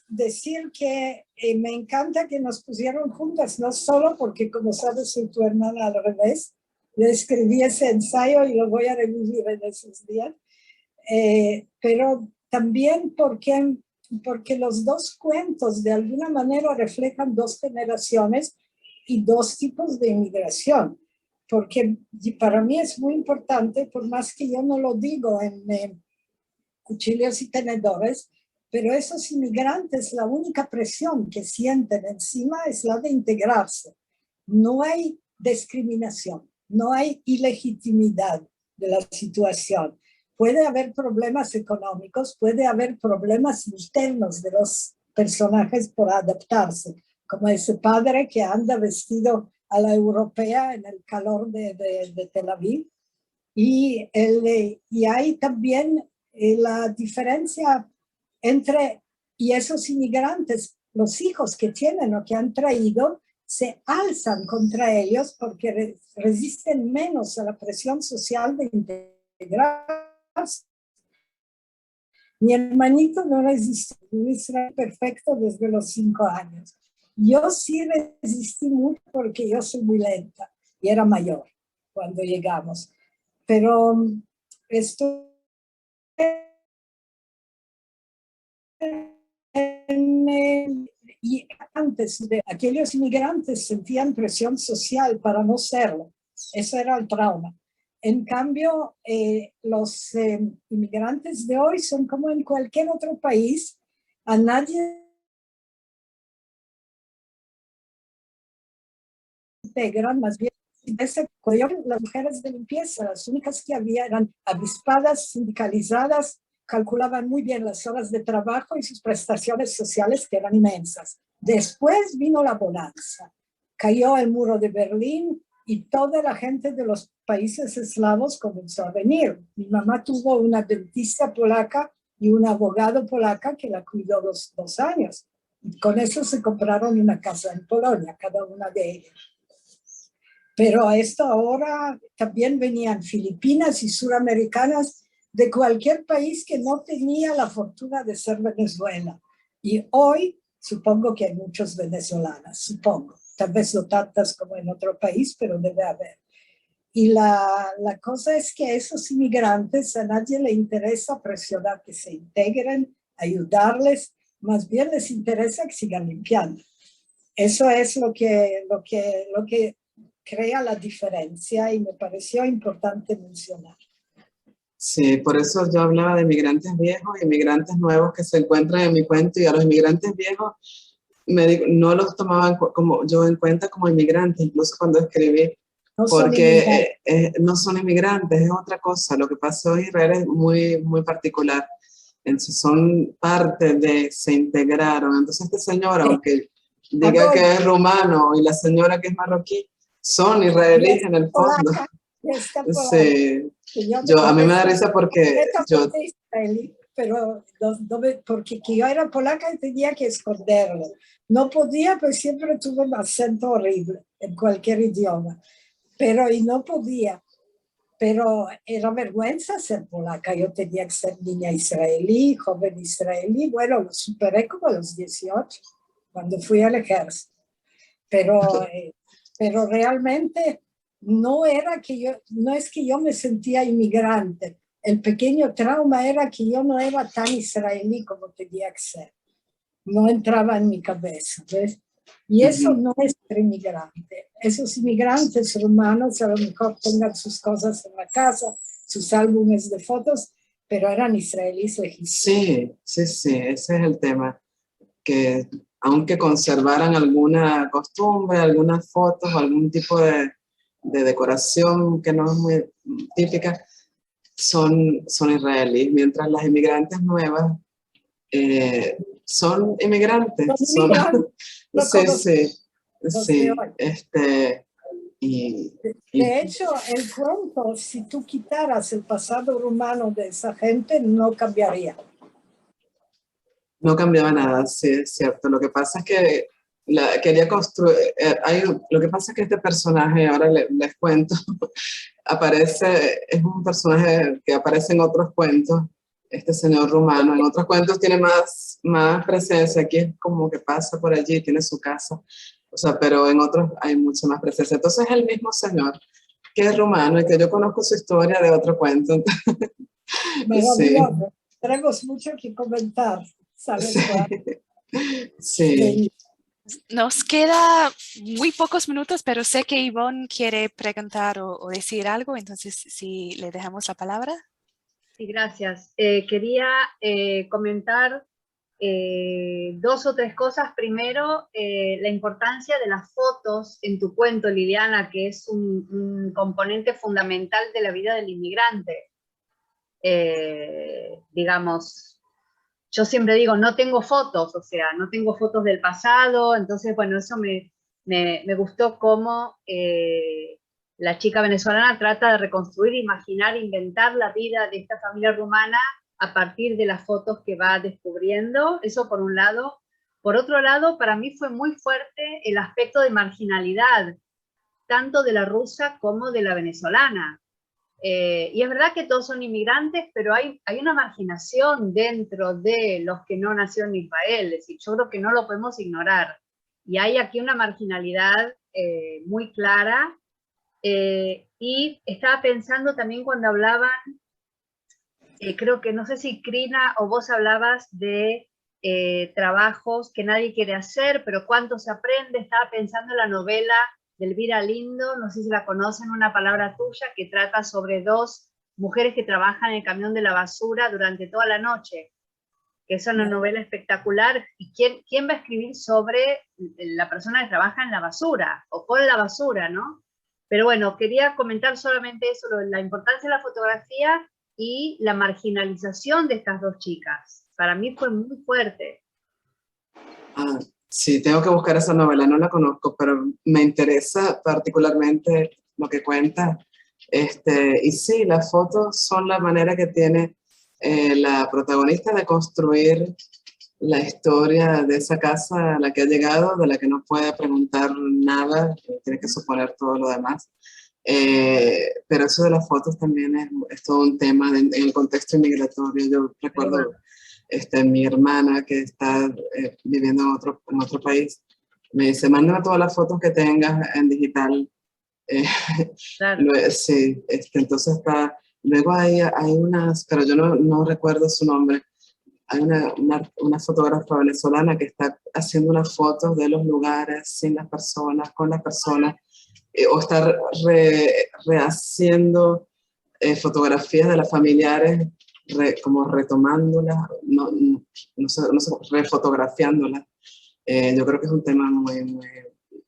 decir que me encanta que nos pusieron juntas, no solo porque, como sabes, soy tu hermana al revés. Yo escribí ese ensayo y lo voy a revivir en esos días, pero también porque los dos cuentos de alguna manera reflejan dos generaciones y dos tipos de inmigración. Porque para mí es muy importante, por más que yo no lo digo en Cuchillos y Tenedores, pero esos inmigrantes, la única presión que sienten encima es la de integrarse. No hay discriminación, no hay ilegitimidad de la situación. Puede haber problemas económicos, puede haber problemas internos de los personajes por adaptarse, como ese padre que anda vestido a la europea en el calor de Tel Aviv. Y hay también la diferencia entre esos inmigrantes, los hijos que tienen o que han traído, se alzan contra ellos porque resisten menos a la presión social de integrarse. Mi hermanito no resistió, era perfecto desde los 5 años. Yo sí resistí mucho porque yo soy muy lenta y era mayor cuando llegamos. Pero esto y antes de aquellos inmigrantes sentían presión social para no serlo. Eso era el trauma. En cambio, los inmigrantes de hoy son como en cualquier otro país. A nadie integran, más bien las mujeres de limpieza, las únicas que había eran avispadas, sindicalizadas, calculaban muy bien las horas de trabajo y sus prestaciones sociales, que eran inmensas. Después vino la bonanza, cayó el muro de Berlín y toda la gente de los países eslavos comenzó a venir. Mi mamá tuvo una dentista polaca y un abogado polaca que la cuidó 2 años. Y con eso se compraron una casa en Polonia, cada una de ellas. Pero a esta hora también venían filipinas y suramericanas de cualquier país que no tenía la fortuna de ser Venezuela. Y hoy supongo que hay muchos venezolanas, supongo. Tal vez no tantas como en otro país, pero debe haber. Y la cosa es que a esos inmigrantes a nadie le interesa presionar que se integren, ayudarles, más bien les interesa que sigan limpiando. Eso es lo que crea la diferencia y me pareció importante mencionar. Sí, por eso yo hablaba de inmigrantes viejos y inmigrantes nuevos que se encuentran en mi cuento, y a los inmigrantes viejos no los tomaban como yo en cuenta como inmigrantes, incluso cuando escribí, porque no son inmigrantes, es otra cosa. Lo que pasó en Israel es muy, muy particular. Entonces son parte de, se integraron. Entonces este señor, aunque diga que es rumano y la señora que es marroquí, son israelíes en el fondo. Sí. A mí me da risa porque yo... Pero porque yo era polaca y tenía que esconderlo. No podía, pues siempre tuve un acento horrible en cualquier idioma. Y no podía. Pero era vergüenza ser polaca. Yo tenía que ser niña israelí, joven israelí. Bueno, lo superé como a los 18, cuando fui al ejército. Pero realmente no es que yo me sentía inmigrante. El pequeño trauma era que yo no era tan israelí como tenía que ser. No entraba en mi cabeza, ¿ves? Y eso no es ser inmigrante. Esos inmigrantes rumanos a lo mejor tengan sus cosas en la casa, sus álbumes de fotos, pero eran israelíes legítimos. Sí, ese es el tema. Que aunque conservaran alguna costumbre, algunas fotos o algún tipo de decoración que no es muy típica, son israelíes, mientras las inmigrantes nuevas son inmigrantes. Sí. De hecho, el cuento, si tú quitaras el pasado rumano de esa gente, no cambiaría. No cambiaba nada, sí, es cierto. Lo que pasa es que quería construir, lo que pasa es que este personaje, ahora les cuento, es un personaje que aparece en otros cuentos, este señor rumano. En otros cuentos tiene más presencia, aquí es como que pasa por allí, tiene su casa, o sea, pero en otros hay mucha más presencia. Entonces es el mismo señor que es rumano y que yo conozco su historia de otro cuento. Sí. Tenemos mucho que comentar, ¿sabes? Sí. Nos queda muy pocos minutos, pero sé que Ivonne quiere preguntar o decir algo, entonces si le dejamos la palabra. Sí, gracias. Quería comentar 2 o 3 cosas. Primero, la importancia de las fotos en tu cuento, Liliana, que es un componente fundamental de la vida del inmigrante. Digamos, yo siempre digo, no tengo fotos, o sea, no tengo fotos del pasado, entonces, bueno, eso me gustó cómo la chica venezolana trata de reconstruir, imaginar, inventar la vida de esta familia rumana a partir de las fotos que va descubriendo. Eso por un lado. Por otro lado, para mí fue muy fuerte el aspecto de marginalidad, tanto de la rusa como de la venezolana. Y es verdad que todos son inmigrantes, pero hay una marginación dentro de los que no nacieron en Israel. Es decir, yo creo que no lo podemos ignorar. Y hay aquí una marginalidad muy clara. Y estaba pensando también cuando hablaban, creo que no sé si Crina o vos hablabas de trabajos que nadie quiere hacer, pero cuánto se aprende. Estaba pensando en la novela de Elvira Lindo, no sé si la conocen, Una palabra tuya, que trata sobre 2 mujeres que trabajan en el camión de la basura durante toda la noche, que es una novela espectacular. ¿Y quién va a escribir sobre la persona que trabaja en la basura, o con la basura, no? Pero bueno, quería comentar solamente eso, la importancia de la fotografía y la marginalización de estas dos chicas. Para mí fue muy fuerte. Ah, sí, tengo que buscar esa novela, no la conozco, pero me interesa particularmente lo que cuenta. Y sí, las fotos son la manera que tiene la protagonista de construir la historia de esa casa a la que ha llegado, de la que no puede preguntar nada, tiene que suponer todo lo demás. Pero eso de las fotos también es todo un tema en el contexto inmigratorio. Yo recuerdo mi hermana que está viviendo en otro país, me dice, mándame todas las fotos que tengas en digital. Claro. Sí, entonces está, luego hay unas, pero yo no recuerdo su nombre, hay una fotógrafa venezolana que está haciendo unas fotos de los lugares sin las personas, con las personas, o está rehaciendo fotografías de las familiares, como retomándolas, no sé, refotografiándolas. Yo creo que es un tema muy, muy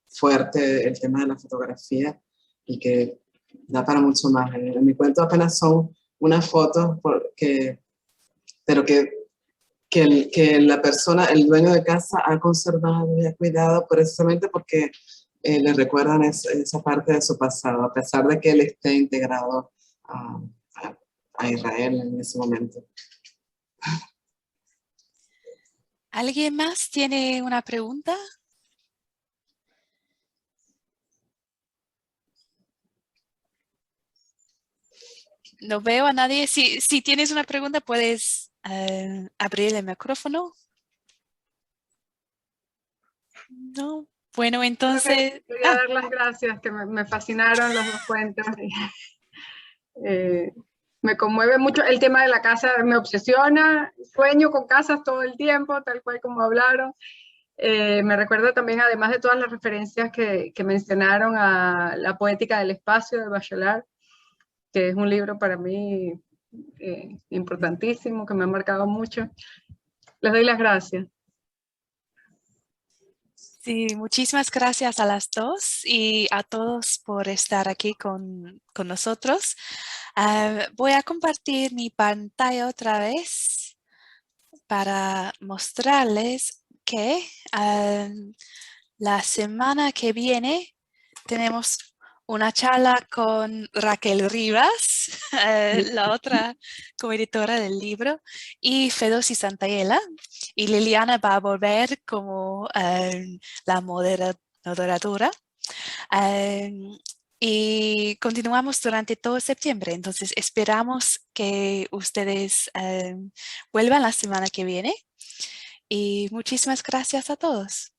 fuerte, el tema de la fotografía, y que da para mucho más. En mi cuento apenas son unas fotos, pero que la persona, el dueño de casa, ha conservado y ha cuidado precisamente porque le recuerdan esa parte de su pasado, a pesar de que él esté integrado a Israel en ese momento. ¿Alguien más tiene una pregunta? No veo a nadie. Si tienes una pregunta, puedes abrir el micrófono. No. Bueno, entonces... Quería dar las gracias, que me fascinaron los dos cuentos. Me conmueve mucho el tema de la casa, me obsesiona, sueño con casas todo el tiempo, tal cual como hablaron. Me recuerda también, además de todas las referencias que mencionaron, a La poética del espacio de Bachelard, que es un libro para mí importantísimo, que me ha marcado mucho. Les doy las gracias. Sí, muchísimas gracias a las dos y a todos por estar aquí con nosotros. Voy a compartir mi pantalla otra vez para mostrarles que la semana que viene tenemos una charla con Raquel Rivas, la otra coeditora del libro, y Fedosi Santayela. Y Liliana va a volver como la moderadora. Y continuamos durante todo septiembre. Entonces esperamos que ustedes vuelvan la semana que viene. Y muchísimas gracias a todos.